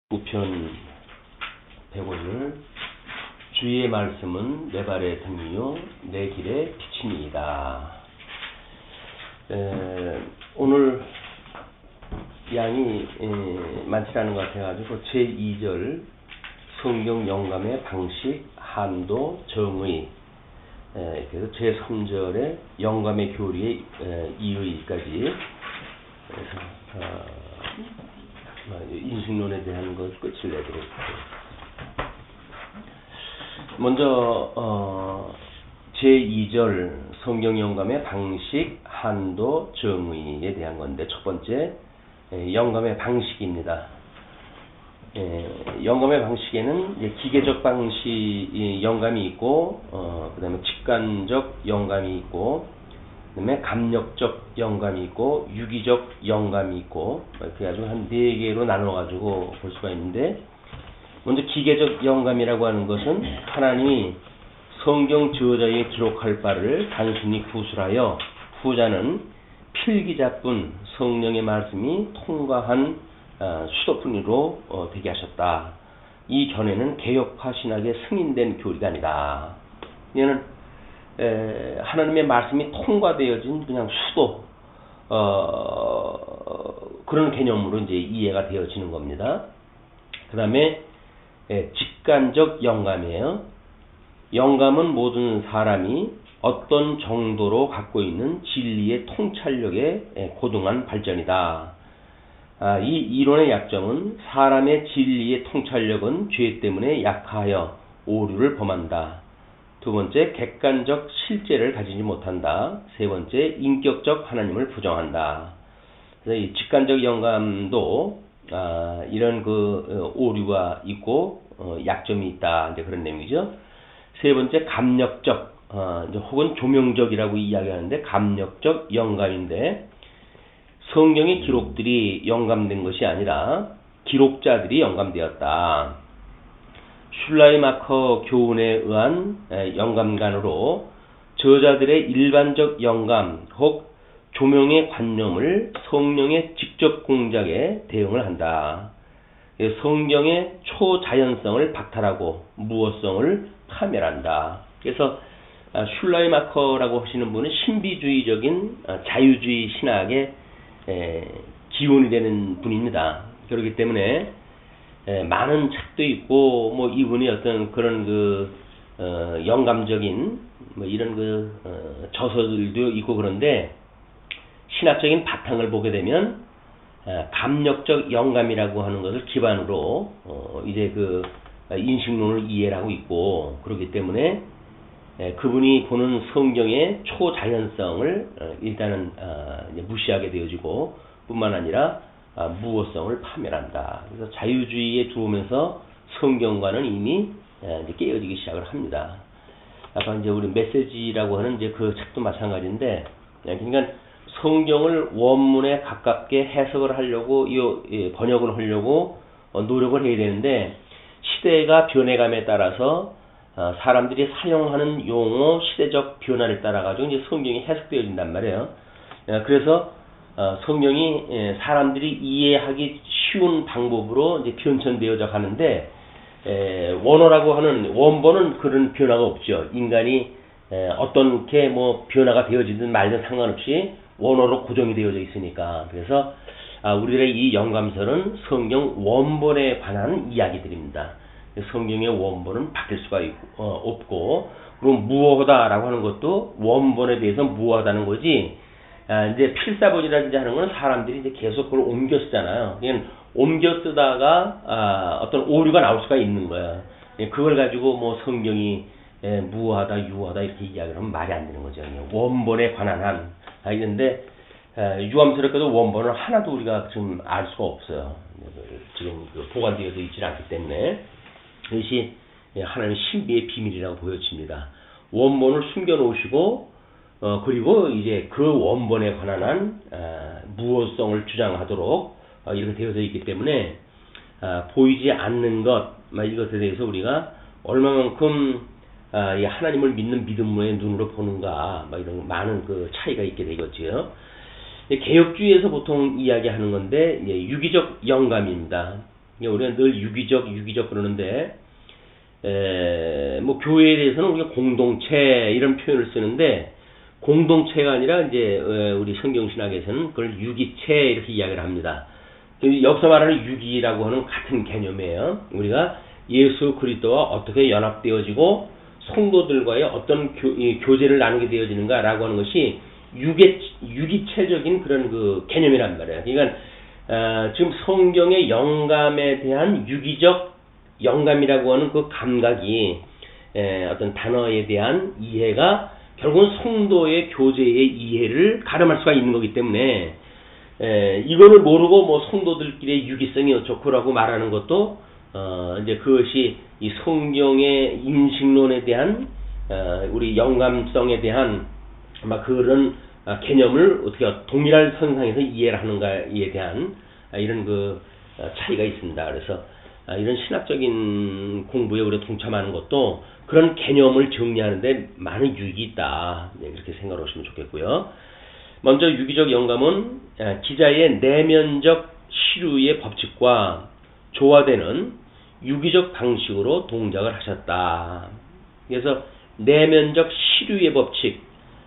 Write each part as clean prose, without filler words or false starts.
우편 105절 주의 말씀은 내 발의 등이요 내 길의 빛이니이다. 오늘 양이 많지 않은 것 같아가지고 제2절 성경 영감의 방식, 한도, 정의, 그래서 제3절의 영감의 교리의 이의까지 인식론에 대한 것 끝을 내도록 할게요. 먼저 제2절 성경 영감의 방식, 한도, 정의에 대한 건데, 첫 번째 영감의 방식입니다. 영감의 방식에는 기계적 방식 영감이 있고, 그 다음에 직관적 영감이 있고, 그 다음에 감력적 영감이 있고, 유기적 영감이 있고, 그래가지고 한 4개로 나눠가지고 볼 수가 있는데, 먼저 기계적 영감이라고 하는 것은 하나님이 성경 저자에 기록할 바를 단순히 구술하여 후자는 필기자뿐 성령의 말씀이 통과한 수도뿐이로 되게 하셨다. 이 견해는 개혁파 신학의 승인된 교리가 아니다. 얘는 하나님의 말씀이 통과되어진 그냥 수도 그런 개념으로 이제 이해가 되어지는 겁니다. 그 다음에 직관적 영감이에요. 영감은 모든 사람이 어떤 정도로 갖고 있는 진리의 통찰력의 고등한 발전이다. 이 이론의 약점은 사람의 진리의 통찰력은 죄 때문에 약하여 오류를 범한다. 두 번째, 객관적 실제를 가지지 못한다. 세 번째, 인격적 하나님을 부정한다. 그래서 이 직관적 영감도 이런 오류가 있고 약점이 있다. 이제 그런 내용이죠. 세 번째, 감력적 혹은 조명적이라고 이야기하는데 감력적 영감인데, 성경의 기록들이 영감된 것이 아니라 기록자들이 영감되었다. 슐라이마커 교훈에 의한 영감관으로 저자들의 일반적 영감 혹 조명의 관념을 성령의 직접 공작에 대응을 한다. 성경의 초자연성을 박탈하고 무어성을 파멸한다. 그래서 슐라이마커라고 하시는 분은 신비주의적인 자유주의 신학의 기원이 되는 분입니다. 그렇기 때문에 많은 책도 있고, 이분이 어떤 그런 영감적인, 이런 저서들도 있고 그런데, 신학적인 바탕을 보게 되면, 감력적 영감이라고 하는 것을 기반으로, 이제 인식론을 이해하고 있고, 그렇기 때문에, 그분이 보는 성경의 초자연성을 일단은 무시하게 되어지고, 뿐만 아니라, 무어성을 파멸한다. 그래서 자유주의에 들어오면서 성경과는 이미 이제 깨어지기 시작을 합니다. 아까 이제 우리 메시지라고 하는 이제 그 책도 마찬가지인데, 그러니까 성경을 원문에 가깝게 해석을 하려고, 번역을 하려고 노력을 해야 되는데, 시대가 변해감에 따라서 사람들이 사용하는 용어, 시대적 변화를 따라가지고 이제 성경이 해석되어진단 말이에요. 그래서 성경이 사람들이 이해하기 쉬운 방법으로 이제 변천되어져 가는데, 원어라고 하는 원본은 그런 변화가 없죠. 인간이 어떻게 변화가 되어지든 말든 상관없이 원어로 고정이 되어져 있으니까. 그래서 우리들의 이 영감설은 성경 원본에 관한 이야기들입니다. 성경의 원본은 바뀔 수가 없고, 그럼 무어하다라고 하는 것도 원본에 대해서 무어하다는 거지. 이제 필사본이라든지 하는 거는 사람들이 이제 계속 그걸 옮겨 쓰잖아요. 그냥 옮겨 쓰다가 어떤 오류가 나올 수가 있는 거야. 그걸 가지고 성경이 무어하다, 유어하다 이렇게 이야기를 하면 말이 안 되는 거죠. 원본에 관한 한. 있는데 유암스럽게도 원본을 하나도 우리가 지금 알 수가 없어요. 지금 보관되어져 있지 않기 때문에. 이것이 하나님의 신비의 비밀이라고 보여집니다. 원본을 숨겨놓으시고, 그리고 이제 그 원본에 관한 한 무어성을 주장하도록 이렇게 되어져 있기 때문에 보이지 않는 것, 이것에 대해서 우리가 얼마만큼 하나님을 믿는 믿음의 눈으로 보는가, 이런 많은 차이가 있게 되겠지요. 개혁주의에서 보통 이야기하는 건데, 유기적 영감입니다. 우리가 늘 유기적 그러는데, 뭐 교회에 대해서는 우리가 공동체 이런 표현을 쓰는데, 공동체가 아니라 이제 우리 성경신학에서는 그걸 유기체 이렇게 이야기를 합니다. 여기서 말하는 유기라고 하는 같은 개념이에요. 우리가 예수 그리스도와 어떻게 연합되어지고 성도들과의 어떤 교제를 나누게 되어지는가라고 하는 것이 유기체적인 그런 그 개념이란 말이에요. 그러니까 지금 성경의 영감에 대한 유기적 영감이라고 하는 그 감각이 어떤 단어에 대한 이해가 결국은 성도의 교제의 이해를 가름할 수가 있는 거기 때문에 이거를 모르고 뭐 성도들끼리의 유기성이 어쩌고라고 말하는 것도 이제 그것이 이 성경의 인식론에 대한 우리 영감성에 대한 아마 그런 개념을 어떻게 동일한 선상에서 이해를 하는가에 대한 이런 그 차이가 있습니다. 그래서 이런 신학적인 공부에 우리가 동참하는 것도 그런 개념을 정리하는데 많은 유익이 있다. 네, 그렇게 생각을 하시면 좋겠고요. 먼저 유기적 영감은 기자의 내면적 시류의 법칙과 조화되는 유기적 방식으로 동작을 하셨다. 그래서 내면적 시류의 법칙,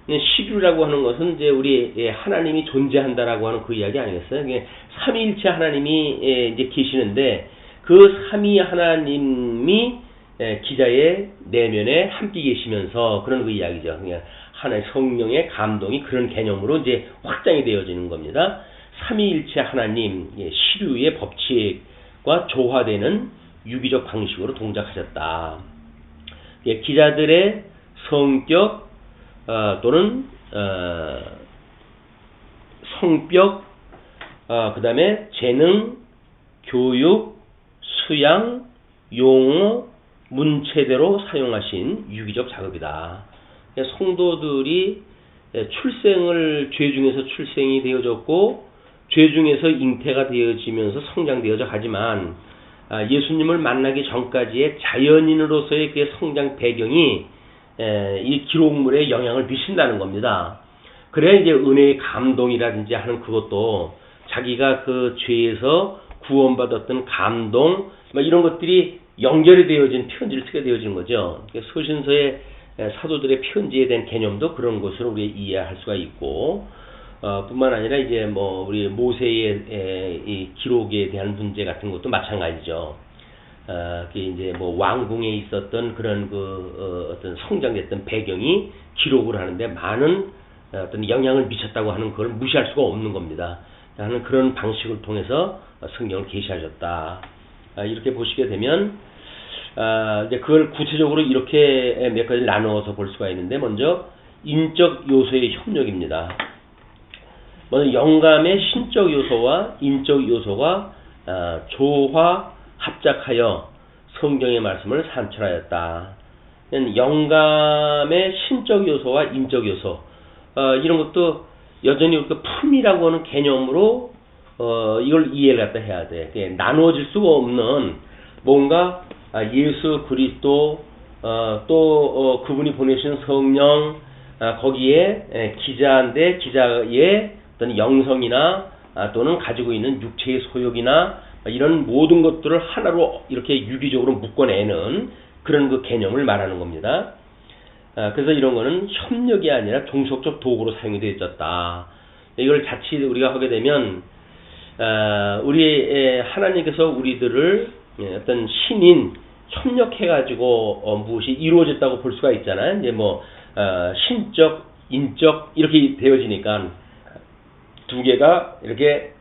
시류라고 하는 것은 이제 우리 하나님이 존재한다라고 하는 그 이야기 아니겠어요? 삼위일체 하나님이 이제 계시는데 그 삼위 하나님이 기자의 내면에 함께 계시면서 그런 그 이야기죠. 그냥 하나의 성령의 감동이 그런 개념으로 이제 확장이 되어지는 겁니다. 삼위일체 하나님 시류의 법칙과 조화되는 유기적 방식으로 동작하셨다. 기자들의 성격 또는 성격, 그 다음에 재능, 교육, 수양, 용어, 문체대로 사용하신 유기적 작업이다. 성도들이 죄 중에서 출생이 되어졌고 죄 중에서 잉태가 되어지면서 성장되어져 가지만 예수님을 만나기 전까지의 자연인으로서의 그 성장 배경이 이 기록물에 영향을 미친다는 겁니다. 그래야 이제 은혜의 감동이라든지 하는 그것도 자기가 그 죄에서 구원받았던 감동 이런 것들이 연결이 되어진 편지를 쓰게 되어지는 거죠. 서신서의 사도들의 편지에 대한 개념도 그런 것으로 우리가 이해할 수가 있고 뿐만 아니라 이제 뭐 우리 모세의 이 기록에 대한 문제 같은 것도 마찬가지죠. 그게 이제 뭐 왕궁에 있었던 그런 그 어떤 성장됐던 배경이 기록을 하는데 많은 어떤 영향을 미쳤다고 하는 걸 무시할 수가 없는 겁니다. 하는 그런 방식을 통해서 성경을 계시하셨다. 이렇게 보시게 되면 이제 그걸 구체적으로 이렇게 몇 가지 나누어서 볼 수가 있는데 먼저 인적 요소의 협력입니다. 먼저 영감의 신적 요소와 인적 요소가 조화 합작하여 성경의 말씀을 산출하였다. 영감의 신적 요소와 인적 요소 이런 것도 여전히 우리가 품이라고 하는 개념으로 이걸 이해를 갖다 해야 돼. 나누어질 수가 없는 뭔가 예수 그리스도 또 그분이 보내신 성령 거기에 기자인데 기자의 어떤 영성이나 또는 가지고 있는 육체의 소욕이나 이런 모든 것들을 하나로 이렇게 유기적으로 묶어내는 그런 그 개념을 말하는 겁니다. 그래서 이런 거는 협력이 아니라 종속적 도구로 사용이 되어 있었다. 이걸 자칫 우리가 하게 되면 우리 하나님께서 우리들을 어떤 신인 협력해가지고 무엇이 이루어졌다고 볼 수가 있잖아요. 이제 뭐 신적, 인적 이렇게 되어지니까 두 개가 이렇게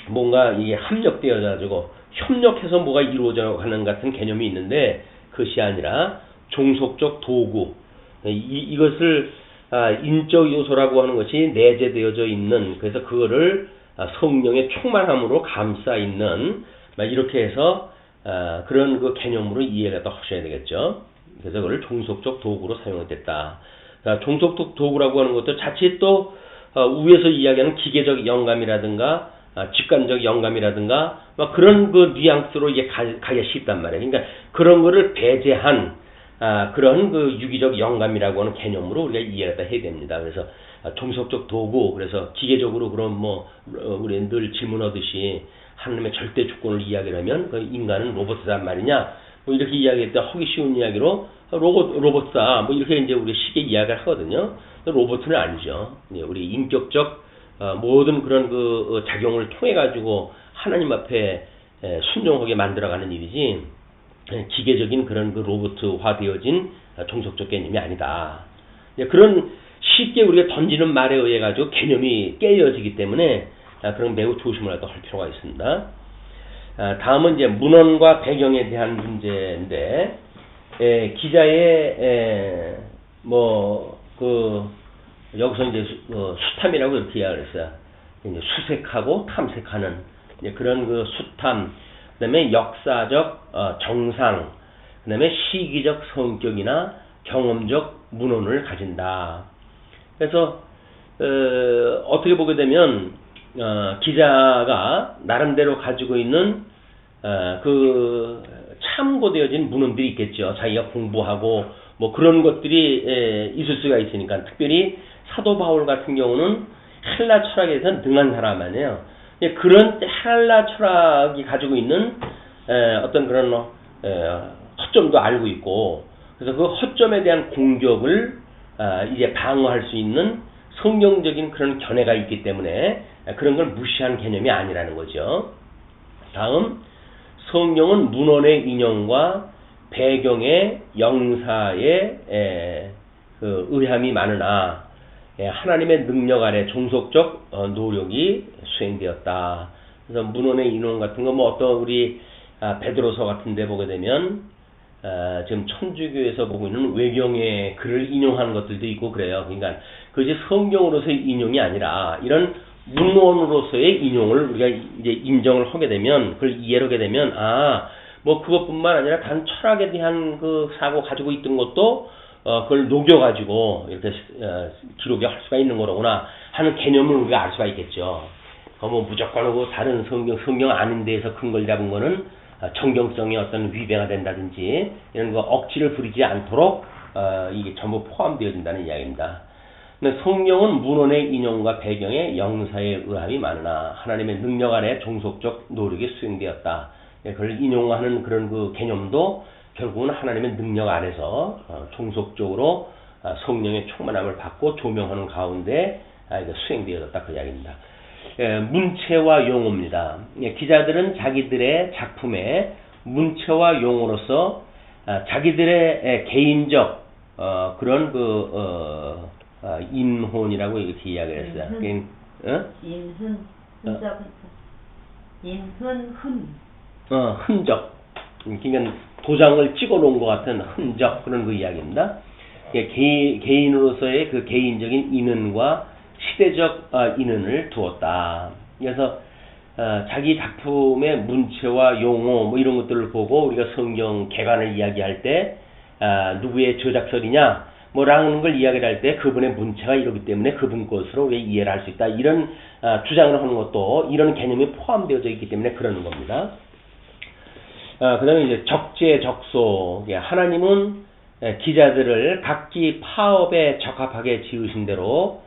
뭔가 이게 합력되어가지고 협력해서 뭐가 이루어져 가는 같은 개념이 있는데 그것이 아니라 종속적 도구 이것을 인적 요소라고 하는 것이 내재되어져 있는 그래서 그거를 성령의 충만함으로 감싸 있는 이렇게 해서 그런 그 개념으로 이해를 하셔야 되겠죠. 그래서 그걸 종속적 도구로 사용됐다. 종속적 도구라고 하는 것도 자칫 또 위에서 이야기하는 기계적 영감이라든가 직관적 영감이라든가 그런 그 뉘앙스로 이게 가기가 쉽단 말이에요. 그러니까 그런 거를 배제한 그런 그 유기적 영감이라고 하는 개념으로 우리가 이해를 해야 됩니다. 그래서 종속적 도구, 그래서 기계적으로 그럼 뭐 우리 늘 질문하듯이 하나님의 절대 주권을 이야기하면 그 인간은 로봇이란 말이냐 뭐 이렇게 이야기할 때 하기 쉬운 이야기로 로봇이다 뭐 이렇게 이제 우리 쉽게 이야기를 하거든요. 로봇은 아니죠. 우리 인격적 모든 그런 그 작용을 통해 가지고 하나님 앞에 순종하게 만들어가는 일이지 기계적인 그런 그 로봇화 되어진 종속적 개념이 아니다. 그런 쉽게 우리가 던지는 말에 의해 가지고 개념이 깨어지기 때문에 그런 매우 조심을 할 필요가 있습니다. 다음은 이제 문헌과 배경에 대한 문제인데 기자의 여기서 이제 수탐이라고 이렇게 이야기를 했어요. 이제 수색하고 탐색하는 그런 그 수탐, 그다음에 역사적 정상, 그다음에 시기적 성격이나 경험적 문헌을 가진다. 그래서 어떻게 보게 되면 기자가 나름대로 가지고 있는 그 참고되어진 문헌들이 있겠죠. 자기가 공부하고 뭐 그런 것들이 있을 수가 있으니까. 특별히 사도 바울 같은 경우는 헬라 철학에 대해서 능한 사람 아니에요. 그런 헬라 철학이 가지고 있는 어떤 그런 허점도 알고 있고, 그래서 그 허점에 대한 공격을 이제 방어할 수 있는 성경적인 그런 견해가 있기 때문에 그런 걸 무시한 개념이 아니라는 거죠. 다음, 성경은 문헌의 인용과 배경의 영사의 그 의함이 많으나 하나님의 능력 아래 종속적 노력이 수행되었다. 그래서 문헌의 인용 같은 거 뭐 어떤 우리 베드로서 같은 데 보게 되면 지금 천주교에서 보고 있는 외경의 글을 인용하는 것들도 있고 그래요. 그러니까 그것이 성경으로서의 인용이 아니라 이런 문헌으로서의 인용을 우리가 이제 인정을 하게 되면, 그걸 이해를 하게 되면, 뭐 그것뿐만 아니라 단 철학에 대한 그 사고 가지고 있던 것도 그걸 녹여가지고 이렇게 기록을 할 수가 있는 거로구나 하는 개념을 우리가 알 수가 있겠죠. 뭐 무조건 그 다른 성경 아닌 데에서 큰 걸 잡은 거는 정경성의 어떤 위배가 된다든지 이런 거 억지를 부리지 않도록 이게 전부 포함되어진다는 이야기입니다. 근데 성경은 문헌의 인용과 배경에 영사의 의함이 많으나 하나님의 능력 아래 종속적 노력이 수행되었다. 그걸 인용하는 그런 그 개념도 결국은 하나님의 능력 안에서 종속적으로 성령의 충만함을 받고 조명하는 가운데 수행되어졌다 그 이야기입니다. 문체와 용어입니다. 기자들은 자기들의 작품에 문체와 용어로서 자기들의 개인적 그런 그 인혼이라고 이렇게 이야기를 했어요. 인흔, 흔적. 그러니까 도장을 찍어 놓은 것 같은 흔적, 그런 그 이야기입니다. 개인으로서의 그 개인적인 인연과 시대적 인연을 두었다. 그래서 자기 작품의 문체와 용어 뭐 이런 것들을 보고 우리가 성경 개관을 이야기할 때 누구의 저작설이냐 뭐라는 걸 이야기를 할 때 그분의 문체가 이러기 때문에 그분 것으로 우리가 이해를 할 수 있다. 이런 주장을 하는 것도 이런 개념이 포함되어져 있기 때문에 그러는 겁니다. 그 다음에 이제 적재적소. 하나님은 기자들을 각기 파업에 적합하게 지으신 대로,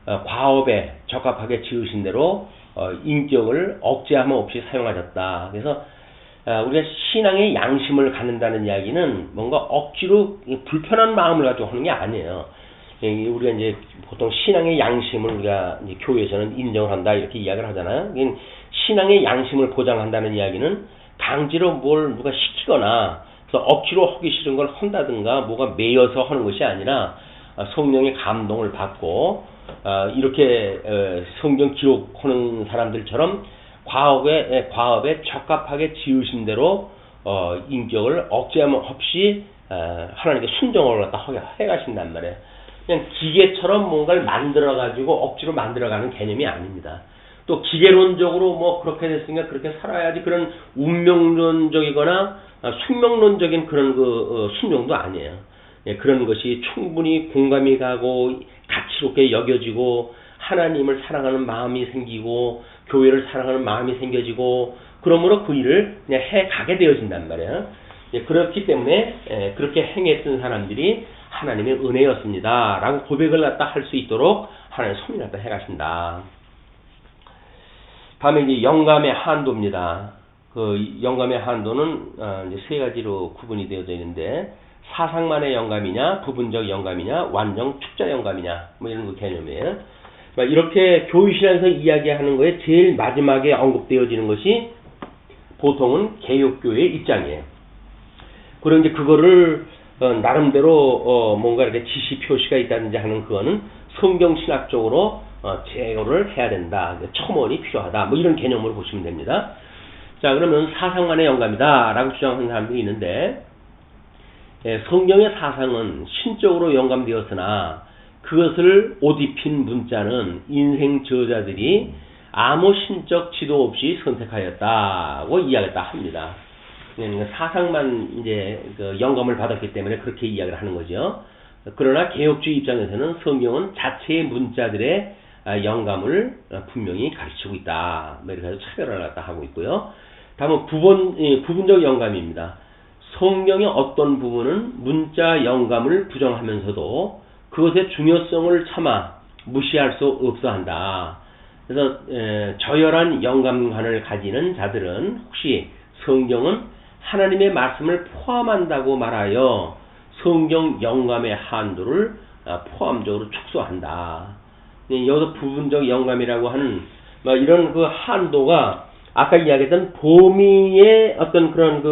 과업에 적합하게 지으신 대로 인격을 억제함 없이 사용하셨다. 그래서 우리가 신앙의 양심을 갖는다는 이야기는 뭔가 억지로 불편한 마음을 가지고 하는 게 아니에요. 우리가 이제 보통 신앙의 양심을 우리가 이제 교회에서는 인정을 한다 이렇게 이야기를 하잖아요. 신앙의 양심을 보장한다는 이야기는 강제로 뭘 누가 시키거나 그래서 억지로 하기 싫은 걸 한다든가 뭐가 매여서 하는 것이 아니라 성령의 감동을 받고 이렇게 성경 기록하는 사람들처럼 과업에 적합하게 지으신 대로 인격을 억제함 없이 하나님께 순종을 갖다 해가신단 말이에요. 그냥 기계처럼 뭔가를 만들어 가지고 억지로 만들어가는 개념이 아닙니다. 또 기계론적으로 뭐 그렇게 됐으니까 그렇게 살아야지 그런 운명론적이거나 숙명론적인 그런 그 순종도 아니에요. 그런 것이 충분히 공감이 가고 가치롭게 여겨지고 하나님을 사랑하는 마음이 생기고 교회를 사랑하는 마음이 생겨지고 그러므로 그 일을 그냥 해 가게 되어진단 말이에요. 그렇기 때문에 그렇게 행했던 사람들이 하나님의 은혜였습니다. 라고 고백을 갖다 할 수 있도록 하나님 손을 갖다 해가신다. 다음에 이제 영감의 한도입니다. 그 영감의 한도는 이제 세 가지로 구분이 되어져 있는데 사상만의 영감이냐, 부분적 영감이냐, 완전 축자 영감이냐, 뭐 이런 그 개념이에요. 이렇게 교의신앙에서 이야기하는 거에 제일 마지막에 언급되어지는 것이 보통은 개혁교회의 입장이에요. 그리고 이제 그거를 나름대로 뭔가 이렇게 지시 표시가 있다든지 하는 그거는 성경 신학적으로 제어를 해야 된다. 첨언이 필요하다. 뭐 이런 개념으로 보시면 됩니다. 자, 그러면 사상만의 영감이다 라고 주장하는 사람들이 있는데, 성경의 사상은 신적으로 영감되었으나 그것을 옷 입힌 문자는 인생 저자들이 아무 신적 지도 없이 선택하였다고 이야기했다 합니다. 사상만 이제 그 영감을 받았기 때문에 그렇게 이야기를 하는 거죠. 그러나 개혁주의 입장에서는 성경은 자체의 문자들의 영감을 분명히 가르치고 있다. 이렇게 해서 차별을 갖다 하고 있고요. 다음은 부분적 영감입니다. 성경의 어떤 부분은 문자 영감을 부정하면서도 그것의 중요성을 차마 무시할 수 없어 한다. 그래서 저열한 영감관을 가지는 자들은 혹시 성경은 하나님의 말씀을 포함한다고 말하여 성경 영감의 한도를 포함적으로 축소한다. 여기서 부분적 영감이라고 하는 이런 그 한도가 아까 이야기했던 범위의 어떤 그런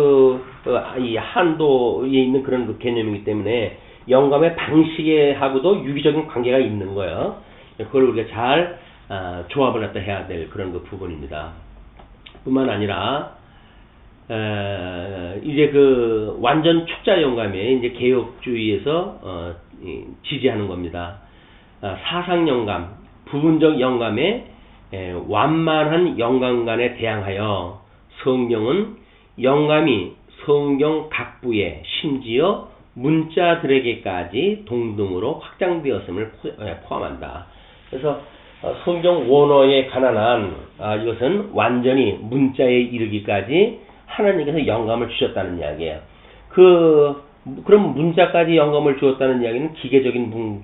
이 한도에 있는 그런 그 개념이기 때문에 영감의 방식에 하고도 유기적인 관계가 있는 거예요. 그걸 우리가 잘 조합을 갖다 해야 될 그런 그 부분입니다. 뿐만 아니라 이제 그 완전 축자 영감에 이제 개혁주의에서 지지하는 겁니다. 사상 영감, 부분적 영감에 완만한 영감관에 대항하여 성경은 영감이 성경 각부에 심지어 문자들에게까지 동등으로 확장되었음을 포함한다. 그래서 성경 원어에 관한 이것은 완전히 문자에 이르기까지 하나님께서 영감을 주셨다는 이야기예요. 그럼 문자까지 영감을 주었다는 이야기는 기계적인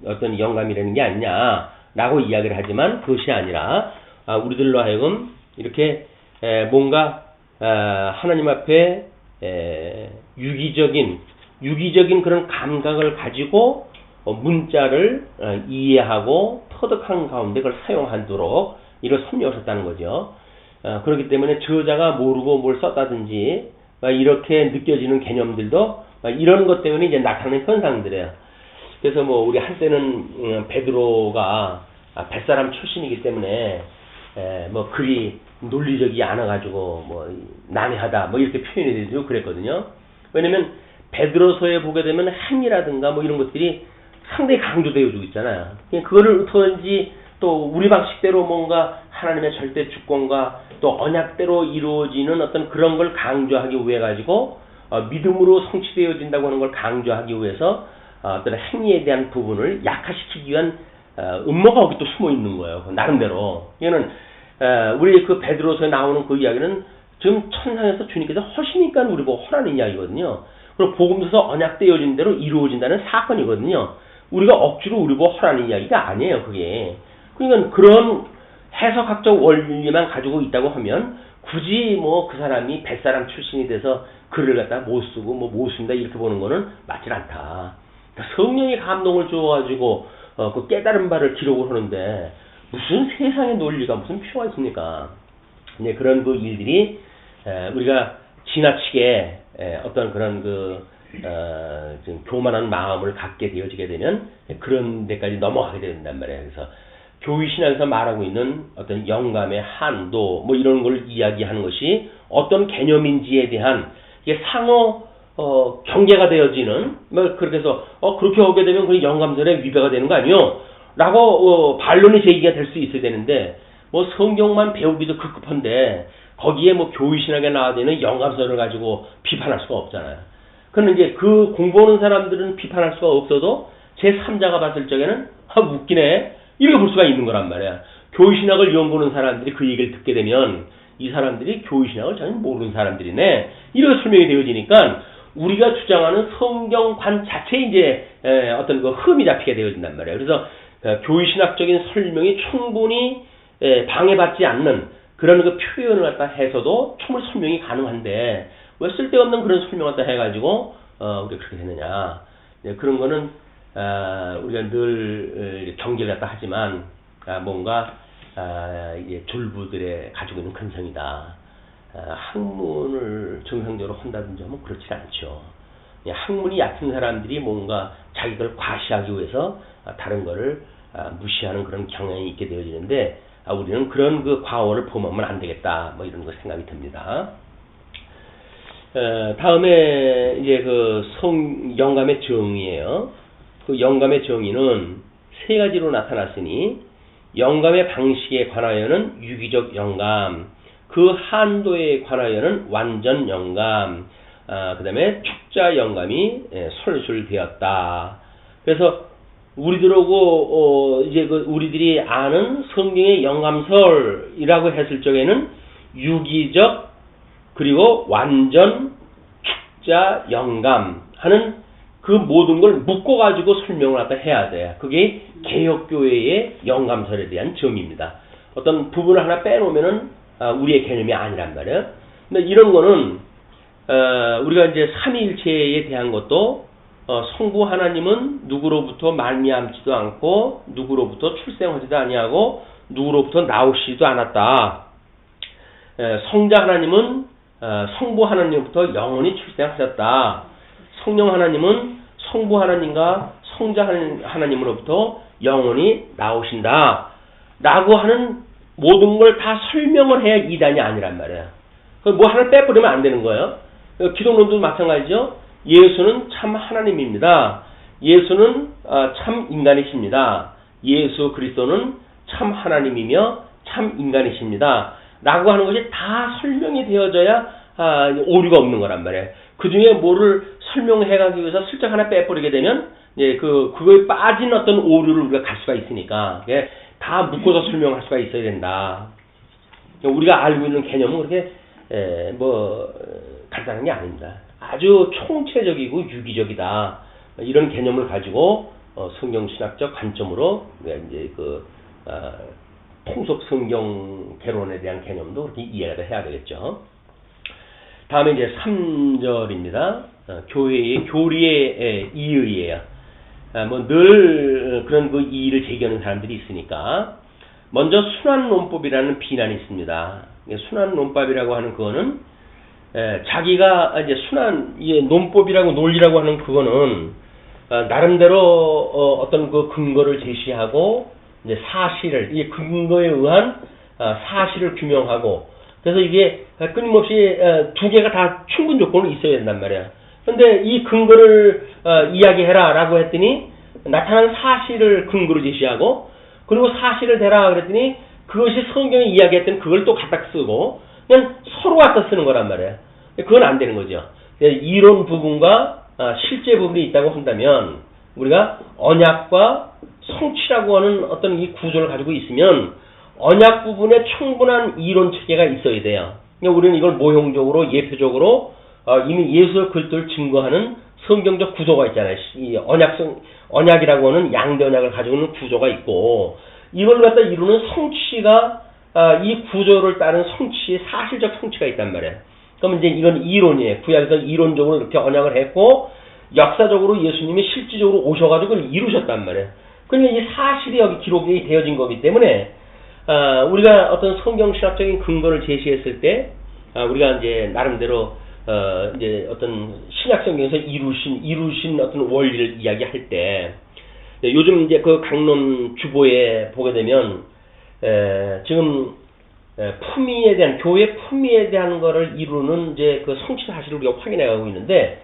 어떤 영감이라는 게 아니냐라고 이야기를 하지만 그것이 아니라 우리들로 하여금 이렇게 뭔가 하나님 앞에 유기적인 그런 감각을 가지고 문자를 이해하고 터득한 가운데 그걸 사용하도록 이를 섭렵하셨다는 거죠. 그렇기 때문에 저자가 모르고 뭘 썼다든지 이렇게 느껴지는 개념들도 이런 것 때문에 이제 나타나는 현상들이에요. 그래서 우리 한때는 베드로가 뱃사람 출신이기 때문에 글이 논리적이 않아가지고 난해하다 이렇게 표현이 되고 그랬거든요. 왜냐면 베드로서에 보게 되면 행위라든가 이런 것들이 상당히 강조되어지고 있잖아요. 그거를 어떻게든지 또 우리 방식대로 뭔가 하나님의 절대 주권과 또 언약대로 이루어지는 어떤 그런 걸 강조하기 위해 가지고 믿음으로 성취되어진다고 하는 걸 강조하기 위해서 어떤 행위에 대한 부분을 약화시키기 위한 음모가 거기 또 숨어 있는 거예요. 나름대로. 이거는 우리 그 베드로서에 나오는 그 이야기는 지금 천상에서 주님께서 하시니까 우리 보고 하라는 이야기거든요. 그리고 복음서에서 언약되어진 대로 이루어진다는 사건이거든요. 우리가 억지로 우리 보고 하라는 이야기가 아니에요. 그게. 그러니까 그런 해석학적 원리만 가지고 있다고 하면 굳이 그 사람이 뱃사람 출신이 돼서 글을 갖다 못 쓰고 못 쓴다 이렇게 보는 거는 맞질 않다. 그러니까 성령이 감동을 줘가지고 그 깨달은 바를 기록을 하는데 무슨 세상의 논리가 무슨 필요가 있습니까? 네, 그런 그 일들이 우리가 지나치게 어떤 그런 좀 교만한 마음을 갖게 되어지게 되면 그런 데까지 넘어가게 된단 말이에요. 그래서 교회신앙에서 말하고 있는 어떤 영감의 한도 이런 걸 이야기하는 것이 어떤 개념인지에 대한 이게 상호 경계가 되어지는 그렇게 해서 그렇게 하게 되면 그 영감설에 위배가 되는 거 아니요? 라고 반론이 제기가 될 수 있어야 되는데 성경만 배우기도 급급한데 거기에 교회신학에 나와야 되는 영감설을 가지고 비판할 수가 없잖아요. 그런데 이제 그 공부하는 사람들은 비판할 수가 없어도 제3자가 봤을 적에는 웃기네 이렇게 볼 수가 있는 거란 말이야. 교회신학을 연구하는 사람들이 그 얘기를 듣게 되면 이 사람들이 교회신학을 전혀 모르는 사람들이네 이렇게 설명이 되어지니까 우리가 주장하는 성경관 자체에 이제 어떤 그 흠이 잡히게 되어진단 말이에요. 그래서 교회신학적인 설명이 충분히 방해받지 않는 그런 그 표현을 갖다 해서도 충분히 설명이 가능한데 왜 쓸데없는 그런 설명을 갖다 해가지고 우리가 그렇게 되느냐. 그런 거는 우리가 늘 경계를 갖다 하지만 뭔가 졸부들의 가지고 있는 근성이다. 학문을 정상적으로 한다든지 하면 그렇지 않죠. 학문이 얕은 사람들이 뭔가 자기 걸 과시하기 위해서 다른 거를 무시하는 그런 경향이 있게 되어지는데 우리는 그런 그 과오를 범하면 안 되겠다. 뭐 이런 거 생각이 듭니다. 다음에 이제 그 영감의 정의예요. 그 영감의 정의는 세 가지로 나타났으니 영감의 방식에 관하여는 유기적 영감, 그 한도에 관하여는 완전 영감, 그 다음에 축자 영감이 솔솔되었다. 그래서 우리들하고 이제 그 우리들이 아는 성경의 영감설이라고 했을 적에는 유기적 그리고 완전 축자 영감 하는 그 모든 걸 묶어가지고 설명을 갖다 해야 돼. 그게 개혁교회의 영감설에 대한 점입니다. 어떤 부분을 하나 빼놓으면은 우리의 개념이 아니란 말이에요. 근데 이런 거는 우리가 이제 삼위일체에 대한 것도 성부 하나님은 누구로부터 말미암지도 않고 누구로부터 출생하지도 아니하고 누구로부터 나오시지도 않았다. 성자 하나님은 성부 하나님부터 영원히 출생하셨다. 성령 하나님은 성부 하나님과 성자 하나님으로부터 영원히 나오신다. 라고 하는 모든 걸 다 설명을 해야 이단이 아니란 말이에요. 뭐 하나 빼버리면 안 되는 거예요. 기독론도 마찬가지죠. 예수는 참 하나님입니다. 예수는 참 인간이십니다. 예수 그리스도는 참 하나님이며 참 인간이십니다. 라고 하는 것이 다 설명이 되어져야 오류가 없는 거란 말이에요. 그 중에 뭐를 설명해가기 위해서 슬쩍 하나 빼버리게 되면 그거에 빠진 어떤 오류를 우리가 갈 수가 있으니까 다 묶어서 설명할 수가 있어야 된다. 우리가 알고 있는 개념은 그렇게 간단한 게 아닙니다. 아주 총체적이고 유기적이다. 이런 개념을 가지고 성경신학적 관점으로 이제 통속 성경 개론에 대한 개념도 그렇게 이해가 해야 되겠죠. 다음에 이제 3절입니다. 교회의 교리의 이의예요. 늘 그런 그 이의를 제기하는 사람들이 있으니까 먼저 순환논법이라는 비난이 있습니다. 순환논법이라고 하는 그거는 자기가 이제 논법이라고 논리라고 하는 그거는 나름대로 어떤 그 근거를 제시하고 이제 사실을 이 근거에 의한 사실을 규명하고 그래서 이게 끊임없이 두 개가 다 충분 조건이 있어야 된단 말이야. 근데 이 근거를 이야기해라라고 했더니 나타난 사실을 근거로 제시하고 그리고 사실을 대라 그랬더니 그것이 성경에 이야기했던 그걸 또 갖다 쓰고 그냥 서로 갖다 쓰는 거란 말이야. 그건 안 되는 거죠. 이론 부분과 실제 부분이 있다고 한다면 우리가 언약과 성취라고 하는 어떤 이 구조를 가지고 있으면 언약 부분에 충분한 이론 체계가 있어야 돼요. 우리는 이걸 모형적으로 예표적으로 이미 예수 그리스도를 증거하는 성경적 구조가 있잖아요. 이 언약이라고 하는 양대 언약을 가지고 있는 구조가 있고 이걸 갖다 이루는 성취가 이 구조를 따른 성취의 사실적 성취가 있단 말이에요. 그러면 이제 이건 이론이에요. 구약에서 이론적으로 이렇게 언약을 했고 역사적으로 예수님이 실질적으로 오셔가지고 이루셨단 말이에요. 그러니까 이 사실이 여기 기록이 되어진 거기 때문에 우리가 어떤 성경신학적인 근거를 제시했을 때 우리가 이제 나름대로 이제 어떤 신약성경에서 이루신 어떤 원리를 이야기할 때 요즘 이제 그 강론 주보에 보게 되면 지금 품위에 대한 교회 품위에 대한 거를 이루는 이제 그 성취 사실을 우리가 확인해 가고 있는데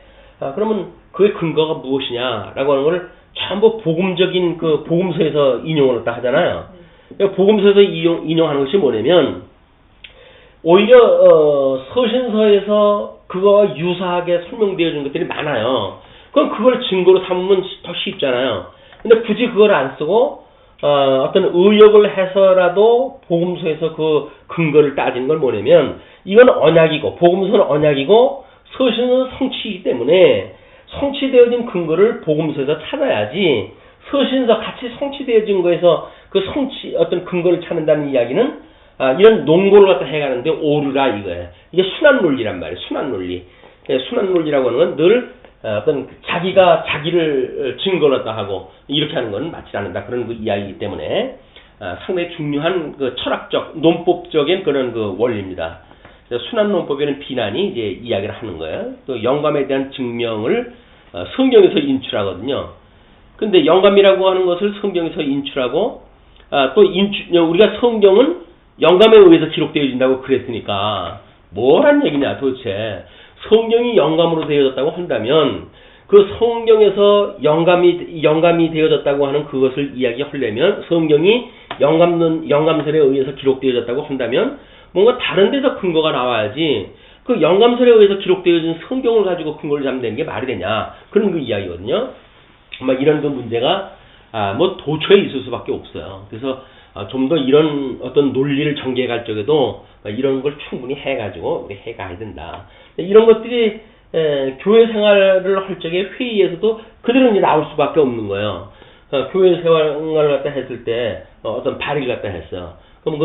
그러면 그의 근거가 무엇이냐라고 하는 걸 전부 복음적인 그 복음서에서 인용을 다 하잖아요. 복음서에서 인용하는 것이 뭐냐면 오히려 서신서에서 그거와 유사하게 설명되어진 것들이 많아요. 그럼 그걸 증거로 삼으면 더 쉽잖아요. 근데 굳이 그걸 안 쓰고 어떤 의역을 해서라도 복음서에서 그 근거를 따지는 건 뭐냐면 이건 언약이고 복음서는 언약이고 서신은 성취이기 때문에 성취되어진 근거를 복음서에서 찾아야지 서신서 같이 성취되어진 거에서 그 성취 어떤 근거를 찾는다는 이야기는 이런 논고를 갖다 해가는데 오류라 이거예요. 이게 순환 논리란 말이에요. 순환 논리. 순환 논리라고 하는 건 늘 어떤 자기가 자기를 증거를 갖다 하고 이렇게 하는 건 맞지 않는다. 그런 그 이야기이기 때문에 상당히 중요한 그 철학적, 논법적인 그런 그 원리입니다. 순환 논법에는 비난이 이제 이야기를 하는 거예요. 또 영감에 대한 증명을 성경에서 인출하거든요. 근데 영감이라고 하는 것을 성경에서 인출하고 또 우리가 성경은 영감에 의해서 기록되어진다고 그랬으니까 뭐란 얘기냐 도대체. 성경이 영감으로 되어졌다고 한다면 그 성경에서 영감이 되어졌다고 하는 그것을 이야기하려면 성경이 영감설에 의해서 기록되어졌다고 한다면 뭔가 다른 데서 근거가 나와야지 그 영감설에 의해서 기록되어진 성경을 가지고 근거를 잡는 게 말이 되냐 그런 그 이야기거든요. 이런 그 문제가 뭐 도처에 있을 수밖에 없어요. 그래서 좀 더 이런 어떤 논리를 전개할 적에도 이런 걸 충분히 해가지고 우리 해가야 된다. 이런 것들이 교회 생활을 할 적에 회의에서도 그대로 이제 나올 수밖에 없는 거예요. 교회 생활을 갖다 했을 때 어떤 발의를 갖다 했어요. 그럼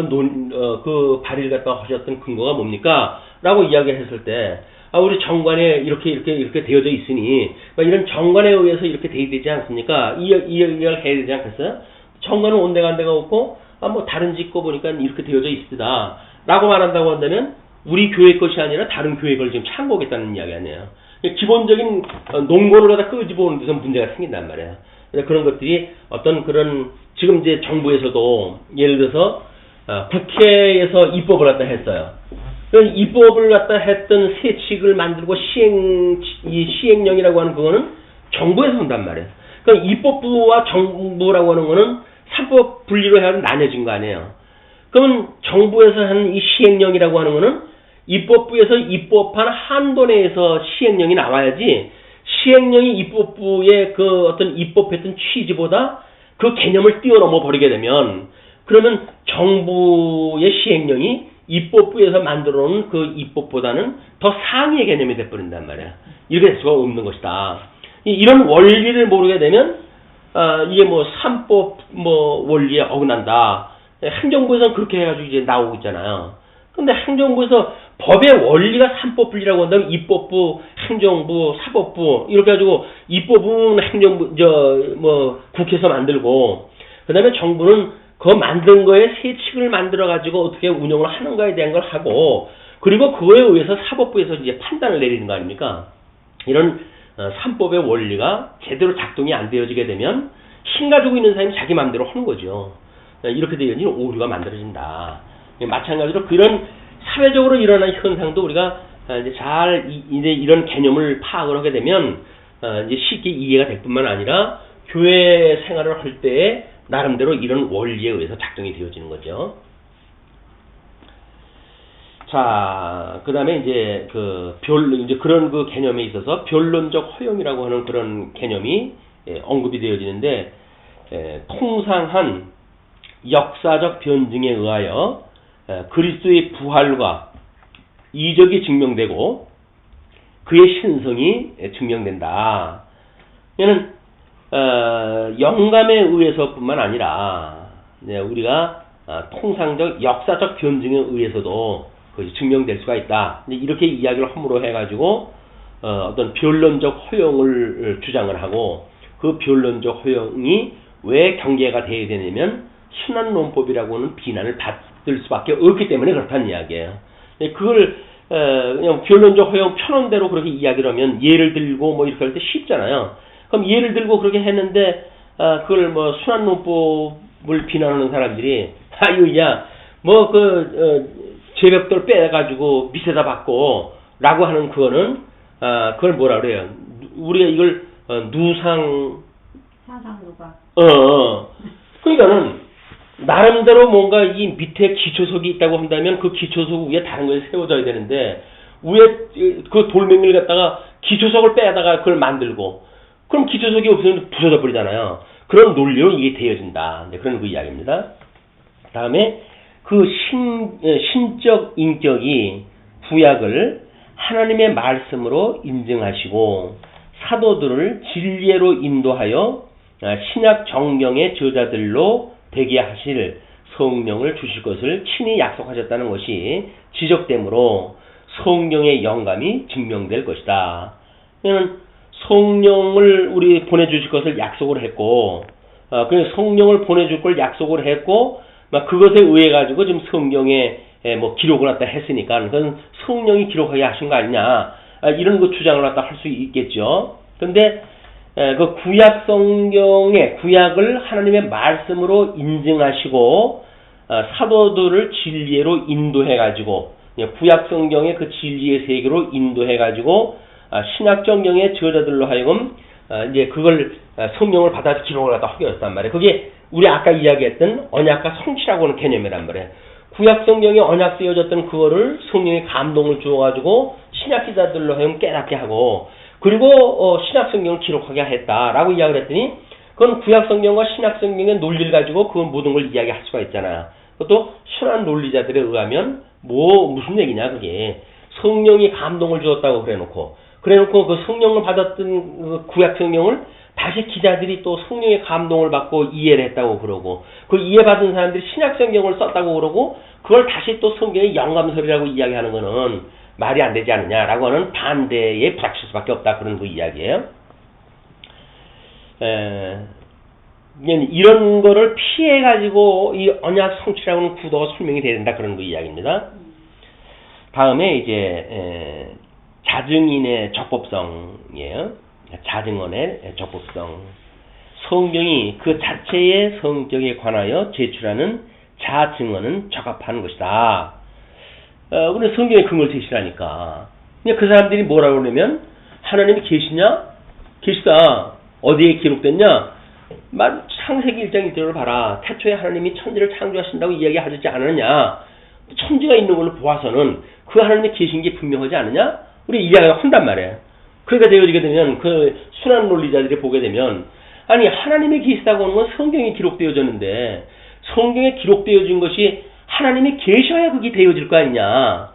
그 발의를 갖다 하셨던 근거가 뭡니까? 라고 이야기했을 때 우리 정관에 이렇게 되어져 있으니 이런 정관에 의해서 이렇게 되지 않습니까? 이 이야기를 해야 되지 않겠어요? 정관은 온데간데가 없고 뭐 다른 짓고 보니까 이렇게 되어져 있으다 라고 말한다고 한다면 우리 교회 것이 아니라 다른 교회 걸 지금 참고하겠다는 이야기 아니에요. 기본적인 논거를 갖다 끄집어오는 데서 문제가 생긴단 말이에요. 그런 것들이 어떤 그런 지금 이제 정부에서도 예를 들어서 국회에서 입법을 갖다 했어요. 입법을 갖다 했던 세칙을 만들고 시행령이라고 하는 그거는 정부에서 한단 말이에요. 그러니까 입법부와 정부라고 하는 거는 사법 분리로 해야 나뉘어진 거 아니에요. 그러면 정부에서 한 이 시행령이라고 하는 거는 입법부에서 입법한 한도 내에서 시행령이 나와야지 시행령이 입법부의 그 어떤 입법했던 취지보다 그 개념을 뛰어넘어 버리게 되면 그러면 정부의 시행령이 입법부에서 만들어 놓은 그 입법보다는 더 상위의 개념이 돼버린단 말이야. 이렇게 될 수가 없는 것이다. 이런 원리를 모르게 되면 이게 뭐 삼법 원리에 어긋난다. 행정부에서는 그렇게 해가지고 이제 나오고 있잖아요. 근데 행정부에서 법의 원리가 삼법분리라고 한다면 입법부, 행정부, 사법부 이렇게 해가지고 입법은 행정부 국회에서 만들고 그다음에 정부는 그 만든 거에 세칙을 만들어 가지고 어떻게 운영을 하는가에 대한 걸 하고 그리고 그거에 의해서 사법부에서 이제 판단을 내리는 거 아닙니까? 이런 삼법의 원리가 제대로 작동이 안 되어지게 되면 힘 가지고 있는 사람이 자기 마음대로 하는 거죠. 이렇게 되면 오류가 만들어진다. 마찬가지로 그런 사회적으로 일어나는 현상도 우리가 이제 잘 이제 이런 개념을 파악을 하게 되면 이제 쉽게 이해가 될 뿐만 아니라 교회 생활을 할 때에 나름대로 이런 원리에 의해서 작동이 되어지는 거죠. 자, 그 다음에 이제 이제 그런 그 개념에 있어서 변론적 허용이라고 하는 그런 개념이 언급이 되어지는데, 통상한 역사적 변증에 의하여 그리스도의 부활과 이적이 증명되고 그의 신성이 증명된다. 이는 영감에 의해서뿐만 아니라 우리가 통상적 역사적 변증에 의해서도 그것이 증명될 수가 있다. 이렇게 이야기를 함으로 해가지고 어떤 변론적 허용을 주장을 하고 그 변론적 허용이 왜 경계가 되어야 되냐면 순환론법이라고 하는 비난을 받을 수밖에 없기 때문에 그렇다는 이야기예요. 그걸 그냥 변론적 허용 편원대로 그렇게 이야기를 하면 예를 들고 뭐 이렇게 할 때 쉽잖아요. 그럼 예를 들고 그렇게 했는데 그걸 뭐 순환론법을 비난하는 사람들이 제벽돌 빼가지고 밑에다 박고 라고 하는 그거는 그걸 뭐라 그래요? 우리가 이걸 사상누각. 그러니까는 나름대로 뭔가 이 밑에 기초석이 있다고 한다면 그 기초석 위에 다른 것이 세워져야 되는데 위에 그 돌멩이를 갖다가 기초석을 빼다가 그걸 만들고 그럼 기초석이 없으면 부서져 버리잖아요. 그런 논리로 이게 되어진다. 그런 그 이야기입니다. 다음에 그 신적 인격이 구약을 하나님의 말씀으로 인증하시고 사도들을 진리로 인도하여 신약 정경의 저자들로 되게 하실 성령을 주실 것을 친히 약속하셨다는 것이 지적되므로 성령의 영감이 증명될 것이다. 이는 성령을 우리 보내주실 것을 약속을 했고, 그 성령을 보내줄 걸 약속을 했고, 그것에 의해 가지고 지금 성경에 뭐 기록을 갖다 했으니까 그건 성령이 기록하게 하신 거 아니냐, 이런 그 주장을 갖다 할 수 있겠죠. 근데 그 구약 성경의 구약을 하나님의 말씀으로 인증하시고 사도들을 진리로 인도해 가지고 구약 성경의 그 진리의 세계로 인도해 가지고 신약 성경의 저자들로 하여금 이제 그걸 성령을 받아서 기록을 갖다 하게 했단 말이에요. 그게 우리 아까 이야기했던 언약과 성취라고 하는 개념이란 말이에요. 구약 성경에 언약 쓰여졌던 그거를 성령의 감동을 주어가지고 신약 기자들로 하여금 깨닫게 하고, 그리고 신약 성경을 기록하게 했다라고 이야기를 했더니, 그건 구약 성경과 신약 성경의 논리를 가지고 그 모든 걸 이야기할 수가 있잖아요. 그것도 순한 논리자들에 의하면 무슨 얘기냐, 그게. 성령이 감동을 주었다고 그래놓고 그 성령을 받았던 그 구약 성경을 다시 기자들이 또 성령의 감동을 받고 이해를 했다고 그러고, 그 이해받은 사람들이 신약 성경을 썼다고 그러고, 그걸 다시 또 성경의 영감설이라고 이야기하는 거는 말이 안 되지 않느냐라고 하는 반대에 부닥칠 수밖에 없다, 그런 그 이야기예요. 이런 거를 피해가지고 이 언약 성취라고 하는 구도가 설명이 돼야 된다, 그런 그 이야기입니다. 다음에 이제 자증인의 적법성이에요. 자증언의 적법성. 성경이 그 자체의 성격에 관하여 제출하는 자증언은 적합한 것이다. 우리 성경에 근거를 제시하니까. 그냥 그 사람들이 뭐라고 그러냐면, 하나님이 계시냐? 계시다. 어디에 기록됐냐? 창세기 1장 1절을 봐라. 태초에 하나님이 천지를 창조하신다고 이야기하지 않느냐? 천지가 있는 걸로 보아서는 그 하나님이 계신 게 분명하지 않느냐? 우리 이야기를 한단 말이에요. 그러니까 되어지게 되면 그 순한 논리자들이 보게 되면, 아니 하나님이 계시다고 하는 건 성경에 기록되어졌는데, 성경에 기록되어진 것이 하나님이 계셔야 그게 되어질 거 아니냐.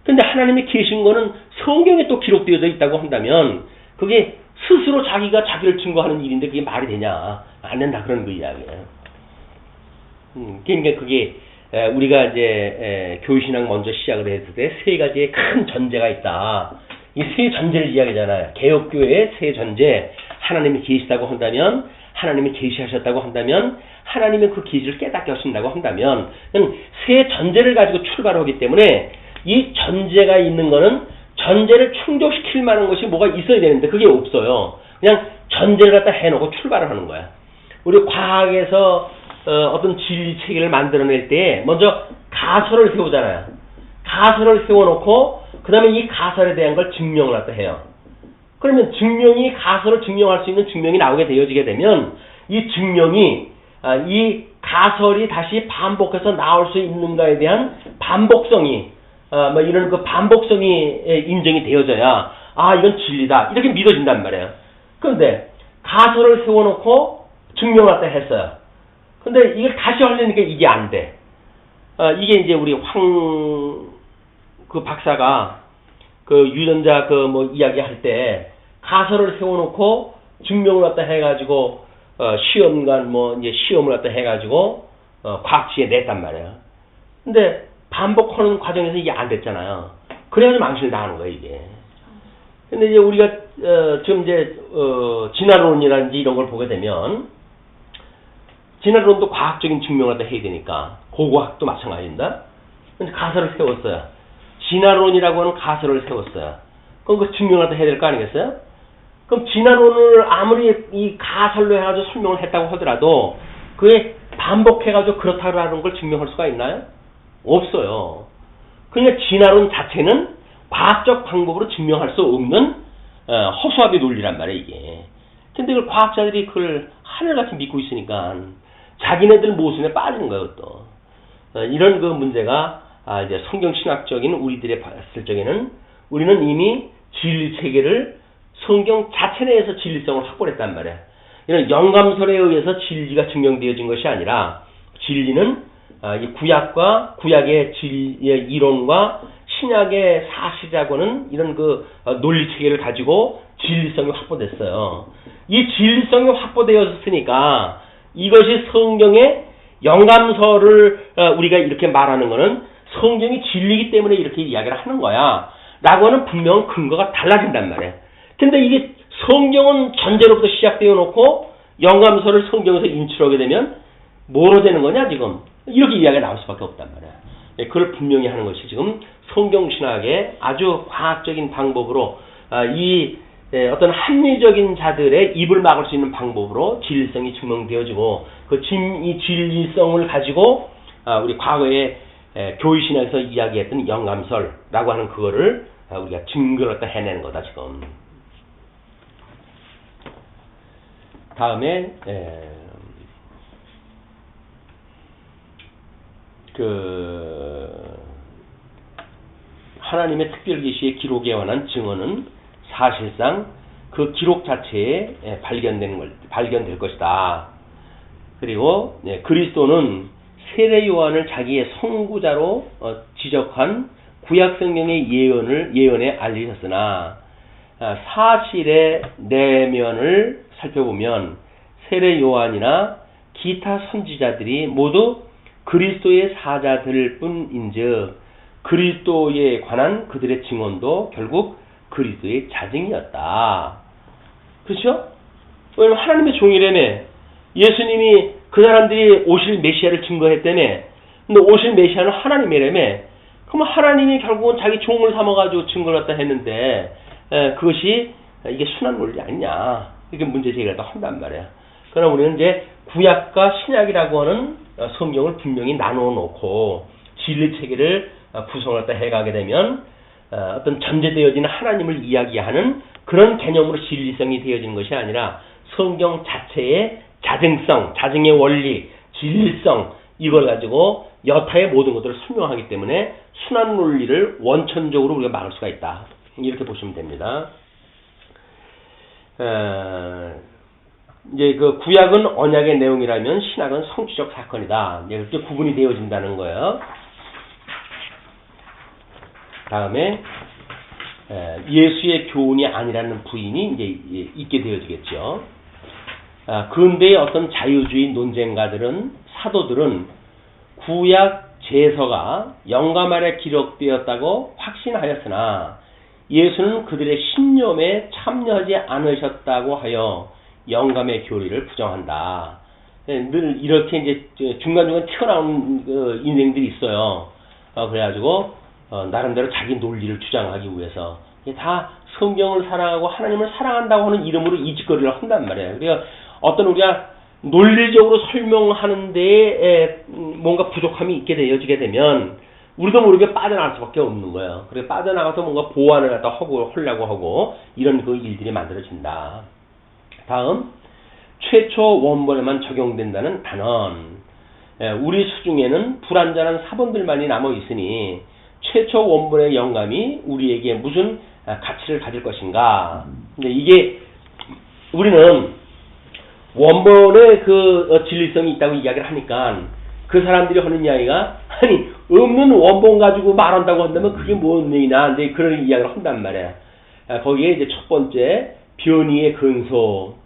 근데 하나님이 계신 거는 성경에 또 기록되어져 있다고 한다면 그게 스스로 자기가 자기를 증거하는 일인데 그게 말이 되냐. 안 된다, 그런 그 이야기예요. 그러니까 그게 우리가 이제 교회신앙 먼저 시작을 했을 때 세 가지의 큰 전제가 있다. 이 세 전제를 이야기하잖아요. 개혁교회의 세 전제. 하나님이 계시다고 한다면, 하나님이 계시하셨다고 한다면, 하나님의 그 계시를 깨닫게 하신다고 한다면, 세 전제를 가지고 출발하기 때문에 이 전제가 있는 거는 전제를 충족시킬 만한 것이 뭐가 있어야 되는데 그게 없어요. 그냥 전제를 갖다 해놓고 출발을 하는 거야. 우리 과학에서 어떤 진리 체계를 만들어낼 때 먼저 가설을 세우잖아요. 가설을 세워놓고 그 다음에 이 가설에 대한 걸 증명을 갖다 해요. 그러면 증명이, 가설을 증명할 수 있는 증명이 나오게 되어지게 되면 이 증명이 이 가설이 다시 반복해서 나올 수 있는가에 대한 반복성이 이런 그 반복성이 인정이 되어져야 이건 진리다, 이렇게 믿어진단 말이에요. 그런데 가설을 세워놓고 증명을 갖다 했어요. 근데 이걸 다시 하려니까 이게 안 돼. 이게 이제 우리 그 박사가 그 유전자 이야기할 때 가설을 세워놓고 증명을 갖다 해가지고 시험관 이제 시험을 갖다 해가지고 과학지에 냈단 말이에요. 근데 반복하는 과정에서 이게 안 됐잖아요. 그래가지고 망신을 당하는 거예요, 이게. 근데 이제 우리가 지금 이제 진화론이라든지 이런 걸 보게 되면, 진화론도 과학적인 증명을 갖다 해야 되니까 고고학도 마찬가지입니다. 근데 가설을 세웠어요. 진화론이라고 하는 가설을 세웠어요. 그럼 그 증명을 갖다 해야 될 거 아니겠어요? 그럼 진화론을 아무리 이 가설로 해가지고 설명을 했다고 하더라도 그게 반복해가지고 그렇다라는 걸 증명할 수가 있나요? 없어요. 그러니까 진화론 자체는 과학적 방법으로 증명할 수 없는 허수아비 논리란 말이에요, 이게. 근데 그 과학자들이 그걸 하늘같이 믿고 있으니까 자기네들 모순에 빠지는 거예요, 또. 이런 그 문제가 이제 성경신학적인 우리들의 봤을 적에는 우리는 이미 진리 체계를 성경 자체 내에서 진리성을 확보했단 말이에요. 이런 영감설에 의해서 진리가 증명되어진 것이 아니라, 진리는 이 구약의 진리의 이론과 신약의 사실이라고는 이런 그 논리 체계를 가지고 진리성이 확보됐어요. 이 진리성이 확보되었으니까 이것이 성경의 영감서를 우리가 이렇게 말하는 것은 성경이 진리이기 때문에 이렇게 이야기를 하는 거야 라고 하는 분명 근거가 달라진단 말이에요. 근데 이게 성경은 전제로부터 시작되어 놓고 영감서를 성경에서 인출하게 되면 뭐로 되는 거냐 지금 이렇게 이야기가 나올 수밖에 없단 말이야. 그걸 분명히 하는 것이 지금 성경신학의 아주 과학적인 방법으로 이 어떤 합리적인 자들의 입을 막을 수 있는 방법으로 진리성이 증명되어지고 이 진리성을 가지고 우리 과거에 교회신학에서 이야기했던 영감설라고 하는 그거를 우리가 증거를 갖다 해내는 거다 지금. 다음에 하나님의 특별 계시의 기록에 관한 증언은 사실상 그 기록 자체에 발견될 것이다. 그리고 그리스도는 세례 요한을 자기의 선구자로 지적한 구약 성경의 예언에 알리셨으나 사실의 내면을 살펴보면 세례 요한이나 기타 선지자들이 모두 그리스도의 사자들 뿐인즉 그리스도에 관한 그들의 증언도 결국 그리스도의 자증이었다. 그렇죠? 왜냐면 하나님의 종이라며 예수님이 그 사람들이 오실 메시아를 증거했다며 근데 오실 메시아는 하나님이라며 그럼 하나님이 결국은 자기 종을 삼아가지고 증거를 갖다 했는데 그것이 이게 순한 논리 아니냐 이렇게 문제 제기를 한단 말이야. 그러나 우리는 이제 구약과 신약이라고 하는 성경을 분명히 나누어 놓고 진리 체계를 구성을 갖다 해가게 되면 어떤 전제되어지는 하나님을 이야기하는 그런 개념으로 진리성이 되어지는 것이 아니라 성경 자체의 자증성, 자증의 원리, 진리성 이걸 가지고 여타의 모든 것들을 설명하기 때문에 순환 논리를 원천적으로 우리가 막을 수가 있다. 이렇게 보시면 됩니다. 이제 그 구약은 언약의 내용이라면 신약은 성취적 사건이다. 이제 그렇게 구분이 되어진다는 거예요. 다음에 예수의 교훈이 아니라는 부인이 이제 있게 되어지겠죠. 근대의 어떤 자유주의 논쟁가들은 사도들은 구약 제서가 영감 아래 기록되었다고 확신하였으나 예수는 그들의 신념에 참여하지 않으셨다고 하여 영감의 교리를 부정한다. 늘 이렇게 이제 중간중간 튀어나온 인생들이 있어요. 그래가지고 나름대로 자기 논리를 주장하기 위해서 다 성경을 사랑하고 하나님을 사랑한다고 하는 이름으로 이 짓거리를 한단 말이에요. 그러니까 어떤 우리가 논리적으로 설명하는 데에 뭔가 부족함이 있게 되어지게 되면 우리도 모르게 빠져나갈 수밖에 없는 거예요. 그래서 빠져나가서 뭔가 보완을 갖다 하려고 하고 이런 그 일들이 만들어진다. 다음 최초 원본에만 적용된다는 단언. 우리 수중에는 불완전한 사본들만이 남아 있으니 최초 원본의 영감이 우리에게 무슨 가치를 가질 것인가. 근데 이게 우리는 원본의 그 진리성이 있다고 이야기를 하니까 그 사람들이 하는 이야기가 아니 없는 원본 가지고 말한다고 한다면 그게 뭔 얘기냐 이제 그런 이야기를 한단 말이야. 거기에 이제 첫 번째 변의의 근소.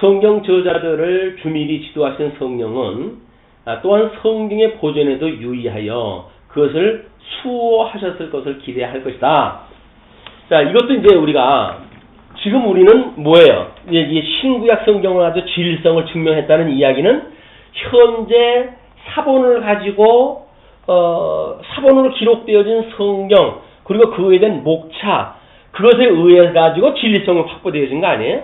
성경 저자들을 주밀히 지도하신 성령은 또한 성경의 보존에도 유의하여 그것을 수호하셨을 것을 기대할 것이다. 자, 이것도 이제 우리가 지금 우리는 뭐예요? 이 신구약 성경을 가지고 진리성을 증명했다는 이야기는 현재 사본을 가지고 사본으로 기록되어진 성경 그리고 그에 대한 목차 그것에 의해 가지고 진리성이 확보되어진 거 아니에요?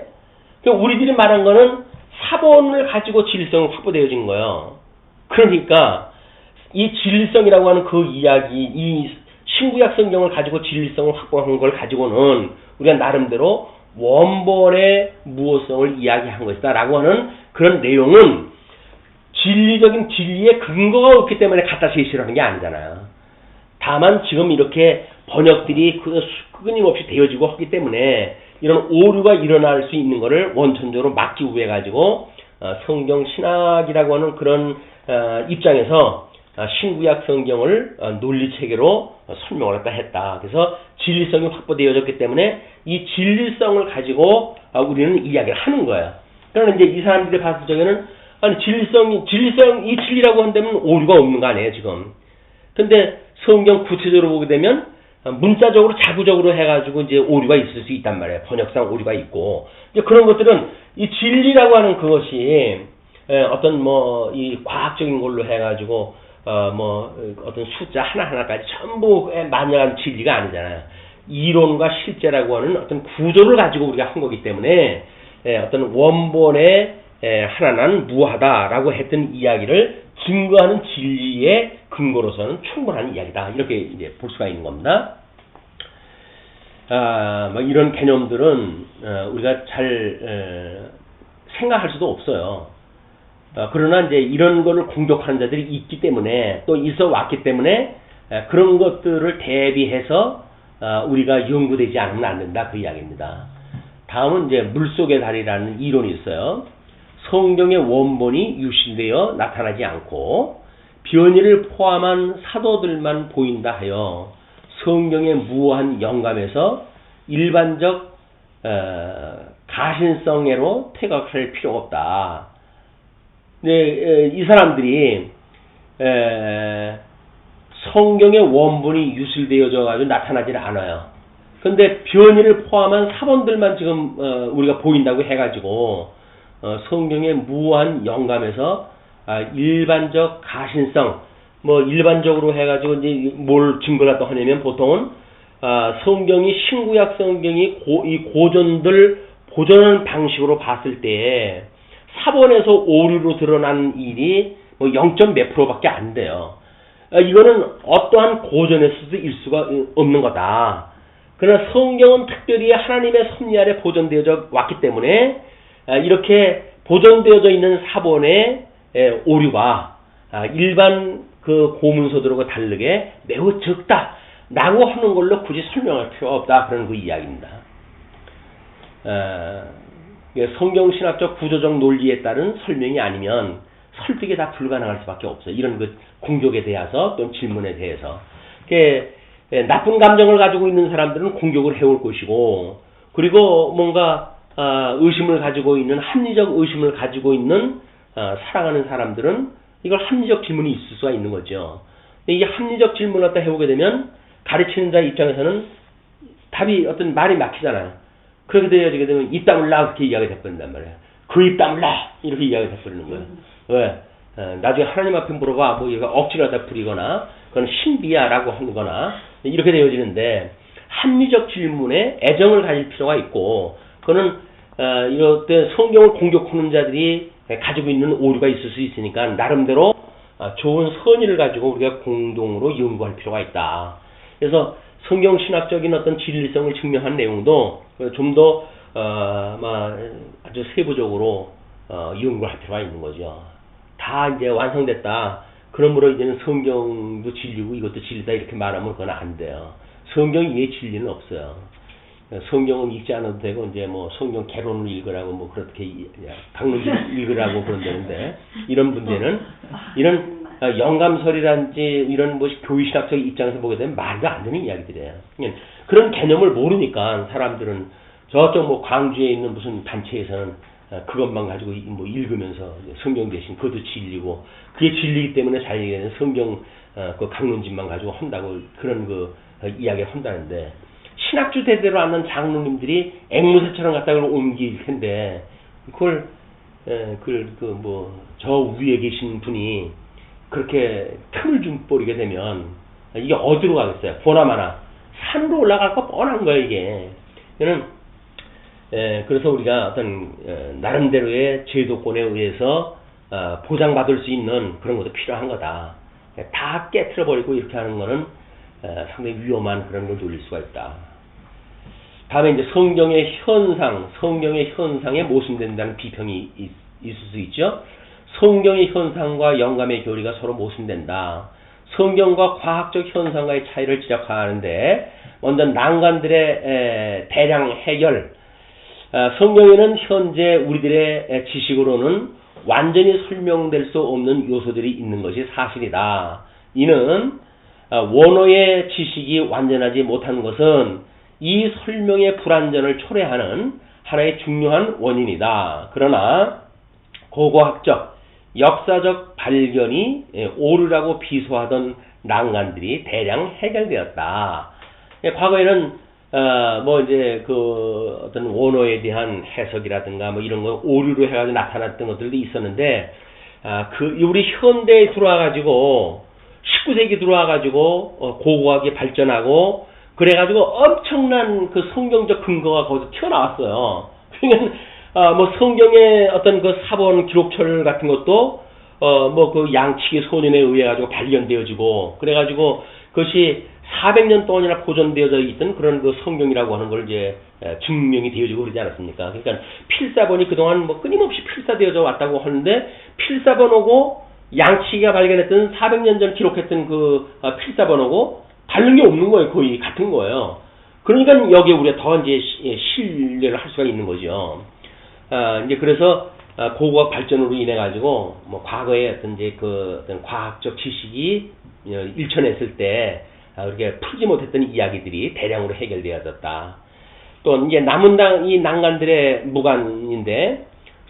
그러니까 우리들이 말한 거는 사본을 가지고 진리성이 확보되어진 거예요. 그러니까 이 진리성이라고 하는 그 이야기, 이 신구약 성경을 가지고 진리성을 확보한 걸 가지고는 우리가 나름대로 원본의 무호성을 이야기한 것이다라고 하는 그런 내용은 진리적인 진리의 근거가 없기 때문에 갖다 제시를 하는 게 아니잖아요. 다만 지금 이렇게 번역들이 끊임없이 되어지고 하기 때문에 이런 오류가 일어날 수 있는 것을 원천적으로 막기 위해 가지고 성경 신학이라고 하는 그런 입장에서 신구약 성경을 논리체계로 설명을 했다. 그래서 진리성이 확보되어졌기 때문에 이 진리성을 가지고 우리는 이야기를 하는 거예요. 그러나 이제 이 사람들이 봤을 적에는 아니 이 진리라고 한다면 오류가 없는 거 아니에요 지금. 근데 성경 구체적으로 보게 되면 문자적으로 자구적으로 해가지고 이제 오류가 있을 수 있단 말이에요. 번역상 오류가 있고 이제 그런 것들은 이 진리라고 하는 그것이 어떤 뭐 이 과학적인 걸로 해가지고 어떤 숫자 하나하나까지 전부 만약한 진리가 아니잖아요. 이론과 실제라고 하는 어떤 구조를 가지고 우리가 한 거기 때문에 어떤 원본의 하나는 무하다라고 했던 이야기를 증거하는 진리의 근거로서는 충분한 이야기다. 이렇게 이제 볼 수가 있는 겁니다. 뭐 이런 개념들은 우리가 잘 생각할 수도 없어요. 그러나 이제 이런 거를 공격하는 자들이 있기 때문에 또 있어 왔기 때문에 그런 것들을 대비해서 우리가 연구되지 않으면 안 된다. 그 이야기입니다. 다음은 이제 물속의 달이라는 이론이 있어요. 성경의 원본이 유실되어 나타나지 않고 변이를 포함한 사도들만 보인다 하여 성경의 무한 영감에서 일반적 가신성애로 퇴각할 필요가 없다. 네, 이 사람들이 성경의 원본이 유실되어져 가지고 나타나질 않아요. 근데 변이를 포함한 사본들만 지금 우리가 보인다고 해가지고 성경의 무한 영감에서 일반적 가신성 뭐 일반적으로 해가지고 이제 뭘 증거를 갖다 하냐면 보통은 성경이 신구약 성경이 이 고전들 보존하는 방식으로 봤을 때 사본에서 오류로 드러난 일이 뭐 0. 몇 %밖에 안 돼요. 이거는 어떠한 고전에서도 일 수가 없는 거다. 그러나 성경은 특별히 하나님의 섭리 아래 보존되어져 왔기 때문에 이렇게 보존되어져 있는 사본의 오류가 일반 그 고문서들하고 다르게 매우 적다라고 하는 걸로 굳이 설명할 필요가 없다. 그런 그 이야기입니다. 성경 신학적 구조적 논리에 따른 설명이 아니면 설득이 다 불가능할 수밖에 없어요. 이런 그 공격에 대해서 또는 질문에 대해서. 나쁜 감정을 가지고 있는 사람들은 공격을 해올 것이고, 그리고 뭔가 의심을 가지고 있는 합리적 의심을 가지고 있는 사랑하는 사람들은 이걸 합리적 질문이 있을 수가 있는 거죠. 이 합리적 질문을 갖다 해보게 되면 가르치는 자 입장에서는 답이 어떤 말이 막히잖아요. 그렇게 되어지게 되면 입 다물라 그렇게 이야기가 돼버린단 말이에요. 그 입 다물라 이렇게 이야기가 돼버리는 거예요. 왜? 나중에 하나님 앞에 물어봐 뭐 얘가 억지로 하다 부리거나 그건 신비야라고 하거나 이렇게 되어지는데 합리적 질문에 애정을 가질 필요가 있고 그거는 이럴 때 성경을 공격하는 자들이 가지고 있는 오류가 있을 수 있으니까 나름대로 좋은 선의를 가지고 우리가 공동으로 연구할 필요가 있다. 그래서 성경 신학적인 어떤 진리성을 증명한 내용도 좀 더 아주 세부적으로 연구할 필요가 있는 거죠. 다 이제 완성됐다. 그러므로 이제는 성경도 진리고 이것도 진리다 이렇게 말하면 그건 안 돼요. 성경 이외에 진리는 없어요. 성경은 읽지 않아도 되고 이제 뭐 성경 개론을 읽으라고 뭐 그렇게 강론을 읽으라고 그런다는데 이런 문제는 이런 영감설이란지 이런 뭐 교리신학적 입장에서 보게 되면 말도 안 되는 이야기들이에요. 그런 개념을 모르니까 사람들은 저쪽 뭐 광주에 있는 무슨 단체에서는 그것만 가지고 뭐 읽으면서 성경 대신 그것도 진리고 그게 진리이기 때문에 자기는 성경 그 강론집만 가지고 한다고 그런 그 이야기를 한다는데 신학주 대대로 하는 장로님들이 앵무새처럼 갖다 그걸 옮길 텐데 그걸 저 위에 계신 분이 그렇게 틈을 좀 뿌리게 되면 이게 어디로 가겠어요? 보나마나 산으로 올라갈 거 뻔한 거예요 이게. 그래서 우리가 어떤 나름대로의 제도권에 의해서 보장받을 수 있는 그런 것도 필요한 거다. 다 깨트려버리고 이렇게 하는 거는 상당히 위험한 그런 걸 돌릴 수가 있다. 다음에 이제 성경의 현상에 모순된다는 비평이 있을 수 있죠. 성경의 현상과 영감의 교리가 서로 모순된다. 성경과 과학적 현상과의 차이를 지적하는데 먼저 난관들의 대량 해결. 성경에는 현재 우리들의 지식으로는 완전히 설명될 수 없는 요소들이 있는 것이 사실이다. 이는 원어의 지식이 완전하지 못한 것은 이 설명의 불완전을 초래하는 하나의 중요한 원인이다. 그러나 고고학적, 역사적 발견이 오류라고 비소하던 난관들이 대량 해결되었다. 과거에는 뭐 이제 그 어떤 원어에 대한 해석이라든가 뭐 이런 거 오류로 해가지고 나타났던 것들도 있었는데 그 우리 현대에 들어와가지고 19세기 들어와가지고 고고학이 발전하고 그래가지고 엄청난 그 성경적 근거가 거기서 튀어나왔어요. 그러니까 뭐 성경의 어떤 그 사본 기록철 같은 것도 뭐 그 양치기 소년에 의해 가지고 발견되어지고 그래가지고 그것이 400년 동안이나 보존되어져 있던 그런 그 성경이라고 하는 걸 이제 증명이 되어지고 그러지 않았습니까? 그러니까 필사본이 그동안 뭐 끊임없이 필사되어져 왔다고 하는데 필사본하고 양치기가 발견했던 400년 전 기록했던 그 필사본하고 다른 게 없는 거예요. 거의 같은 거예요. 그러니까 여기에 우리가 더 이제 신뢰를 할 수가 있는 거죠. 이제 그래서 고고학 발전으로 인해 가지고 뭐 과거에 어떤 이제 그 어떤 과학적 지식이 일천했을 때 이렇게 풀지 못했던 이야기들이 대량으로 해결되어졌다. 또 이제 남은 이 난관들의 무관인데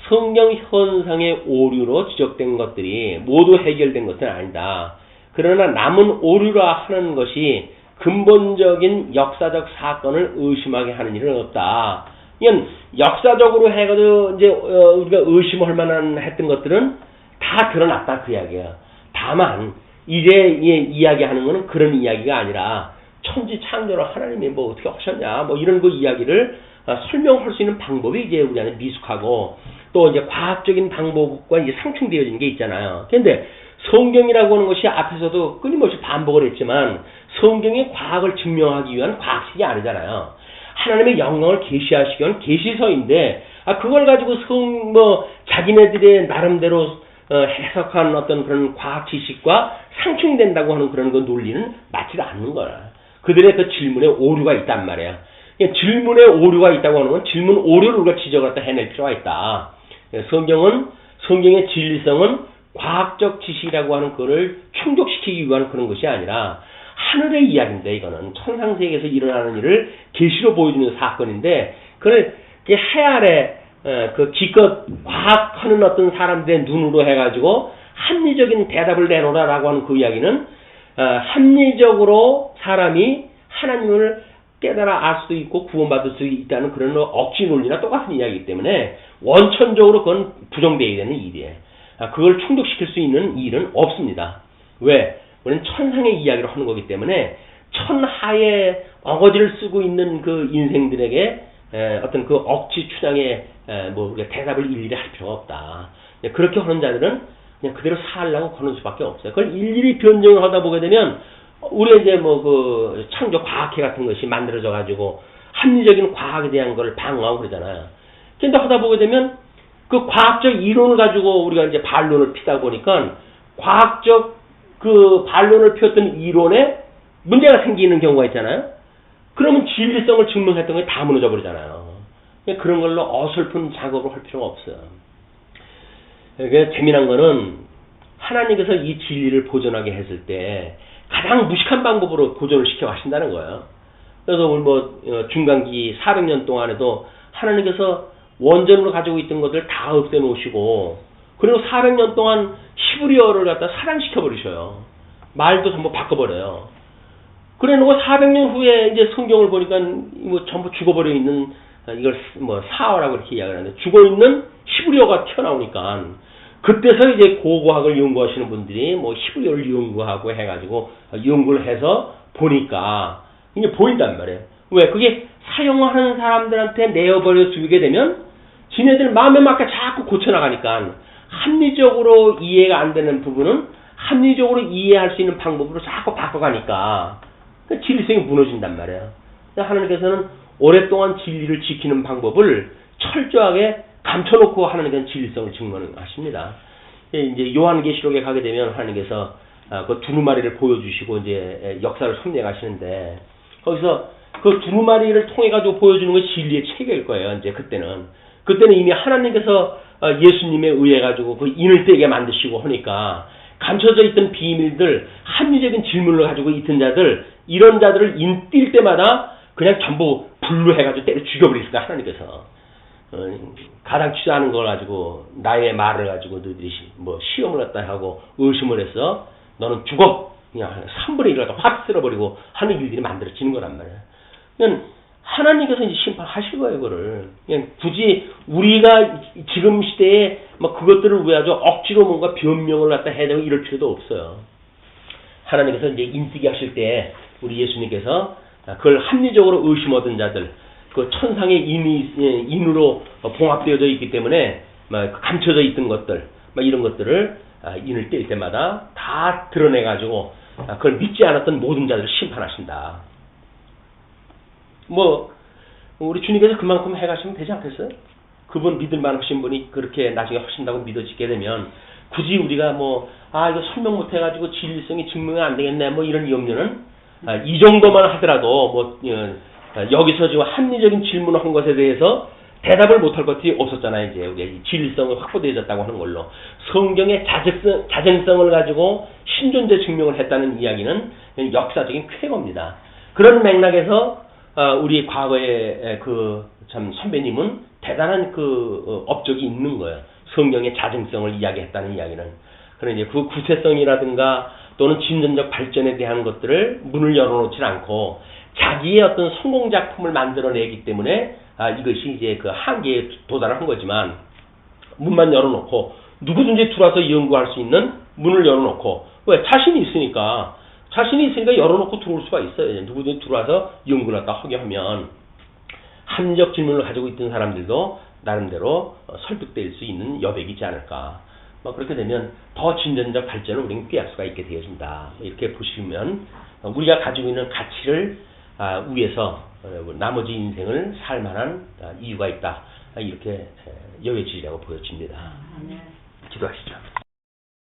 성경 현상의 오류로 지적된 것들이 모두 해결된 것은 아니다. 그러나 남은 오류라 하는 것이 근본적인 역사적 사건을 의심하게 하는 일은 없다. 이건 역사적으로 해가지고 이제 우리가 의심할 만한 했던 것들은 다 드러났다 그 이야기야. 다만 이제 이야기하는 거는 그런 이야기가 아니라 천지 창조를 하나님이 뭐 어떻게 하셨냐 뭐 이런 그 이야기를 설명할 수 있는 방법이 이제 우리 안에 미숙하고 또 이제 과학적인 방법과 이제 상충되어진 게 있잖아요. 그런데 성경이라고 하는 것이 앞에서도 끊임없이 반복을 했지만 성경의 과학을 증명하기 위한 과학식이 아니잖아요. 하나님의 영광을 계시하시기 위한 계시서인데 그걸 가지고 자기네들의 나름대로 해석한 어떤 그런 과학 지식과 상충된다고 하는 그런 그 논리는 맞지 않는 거야. 그들의 그 질문에 오류가 있단 말이야. 질문에 오류가 있다고 하는 건 질문 오류를 우리가 지적을 갖다 해낼 필요가 있다. 성경의 진리성은 과학적 지식이라고 하는 그거를 충족시키기 위한 그런 것이 아니라 하늘의 이야기인데 이거는 천상세계에서 일어나는 일을 계시로 보여주는 사건인데 그걸 해 아래 그 기껏 과학하는 어떤 사람들의 눈으로 해가지고 합리적인 대답을 내놓으라라고 하는 그 이야기는 합리적으로 사람이 하나님을 깨달아 알 수도 있고 구원받을 수 있다는 그런 억지 논리나 똑같은 이야기이기 때문에 원천적으로 그건 부정되어야 되는 일이에요. 그걸 충족시킬 수 있는 일은 없습니다. 왜? 우리는 천상의 이야기를 하는 거기 때문에 천하의 어거지를 쓰고 있는 그 인생들에게 어떤 그 억지 추장에 뭐 우리가 대답을 일일이 할 필요가 없다. 그렇게 하는 자들은 그냥 그대로 살라고 하는 수밖에 없어요. 그걸 일일이 변정을 하다 보게 되면 우리가 이제 뭐 그 창조 과학회 같은 것이 만들어져 가지고 합리적인 과학에 대한 걸 방어하고 그러잖아요. 근데 하다 보게 되면 그 과학적 이론을 가지고 우리가 이제 반론을 피다 보니까 과학적 그 반론을 폈던 이론에 문제가 생기는 경우가 있잖아요. 그러면 진리성을 증명했던 게 다 무너져 버리잖아요. 그런 걸로 어설픈 작업을 할 필요가 없어요. 그러니까 재미난 거는 하나님께서 이 진리를 보존하게 했을 때 가장 무식한 방법으로 보존을 시켜 가신다는 거예요. 그래서 오늘 뭐 중간기 400년 동안에도 하나님께서 원전으로 가지고 있던 것들 다 없애 놓으시고 그리고 400년 동안 히브리어를 갖다 사랑시켜 버리셔요. 말도 전부 바꿔버려요. 그래 놓고 400년 후에 이제 성경을 보니까 뭐 전부 죽어버려 있는 이걸 뭐 사어라고 이렇게 이야기를 하는데 죽어 있는 히브리어가 튀어나오니까 그때서 이제 고고학을 연구하시는 분들이 뭐 히브리어를 연구하고 해가지고 연구를 해서 보니까 이제 보인단 말이에요. 왜? 그게 사용하는 사람들한테 내어버려 주게 되면 지네들 마음에 맞게 자꾸 고쳐나가니까 합리적으로 이해가 안 되는 부분은 합리적으로 이해할 수 있는 방법으로 자꾸 바꿔가니까 진리성이 무너진단 말이에요. 하나님께서는 오랫동안 진리를 지키는 방법을 철저하게 감춰놓고 하나님께서는 진리성을 증명하십니다. 이제 요한계시록에 가게 되면 하나님께서 그 두루마리를 보여주시고 이제 역사를 섭리하시는데 거기서 그 두루마리를 통해 가지고 보여주는 것이 진리의 체계일 거예요. 이제 그때는 이미 하나님께서 예수님에 의해 가지고 그 인을 떼게 만드시고 하니까 감춰져 있던 비밀들, 합리적인 질문을 가지고 있던 자들, 이런 자들을 인 뛸 때마다 그냥 전부 불로 해가지고 때려 죽여버리니까 하나님께서. 가당치도 않은 걸 가지고 나의 말을 가지고 너희들이 뭐 시험을 갖다 하고 의심을 해서 너는 죽어 그냥 3분의 1을 갖다 확 쓸어버리고 하는 일들이 만들어지는 거란 말이야. 그냥 하나님께서 이제 심판하실 거예요, 그거를. 그냥 굳이 우리가 지금 시대에 막 그것들을 왜 아주 억지로 뭔가 변명을 갖다 해야 되고 이럴 필요도 없어요. 하나님께서 이제 인티기 하실 때 우리 예수님께서 그걸 합리적으로 의심 얻은 자들, 그 천상의 인으로 봉합되어져 있기 때문에 막 감춰져 있던 것들, 막 이런 것들을 인을 뗄 때마다 다 드러내가지고 그걸 믿지 않았던 모든 자들을 심판하신다. 뭐 우리 주님께서 그만큼 해가시면 되지 않겠어요? 그분 믿을 만하신 분이 그렇게 나중에 하신다고 믿어지게 되면 굳이 우리가 뭐 이거 설명 못해가지고 진리성이 증명이 안 되겠네 뭐 이런 염려는 이 정도만 하더라도 뭐 여기서 지금 합리적인 질문을 한 것에 대해서 대답을 못할 것이 없었잖아요. 이제 우리 진리성이 확보되어졌다고 하는 걸로 성경의 자정성을 가지고 신존재 증명을 했다는 이야기는 역사적인 쾌거입니다. 그런 맥락에서 우리 과거의 그 참 선배님은 대단한 그 업적이 있는 거예요. 성경의 자정성을 이야기했다는 이야기는. 그런 이제 그 구체성이라든가 또는 진전적 발전에 대한 것들을 문을 열어놓지 않고 자기의 어떤 성공 작품을 만들어내기 때문에 이것이 이제 그 한계에 도달한 거지만 문만 열어놓고 누구든지 들어와서 연구할 수 있는 문을 열어놓고 왜 자신이 있으니까 열어놓고 들어올 수가 있어요. 누구든지 들어와서 연구를 갖다 하게 하면 합리적 질문을 가지고 있던 사람들도 나름대로 설득될 수 있는 여백이 있지 않을까. 그렇게 되면 더 진전적 발전을 우리는 꾀할 수가 있게 되어진다. 이렇게 보시면 우리가 가지고 있는 가치를 위해서 나머지 인생을 살 만한 이유가 있다. 이렇게 여겨지리라고 보여집니다. 기도하시죠.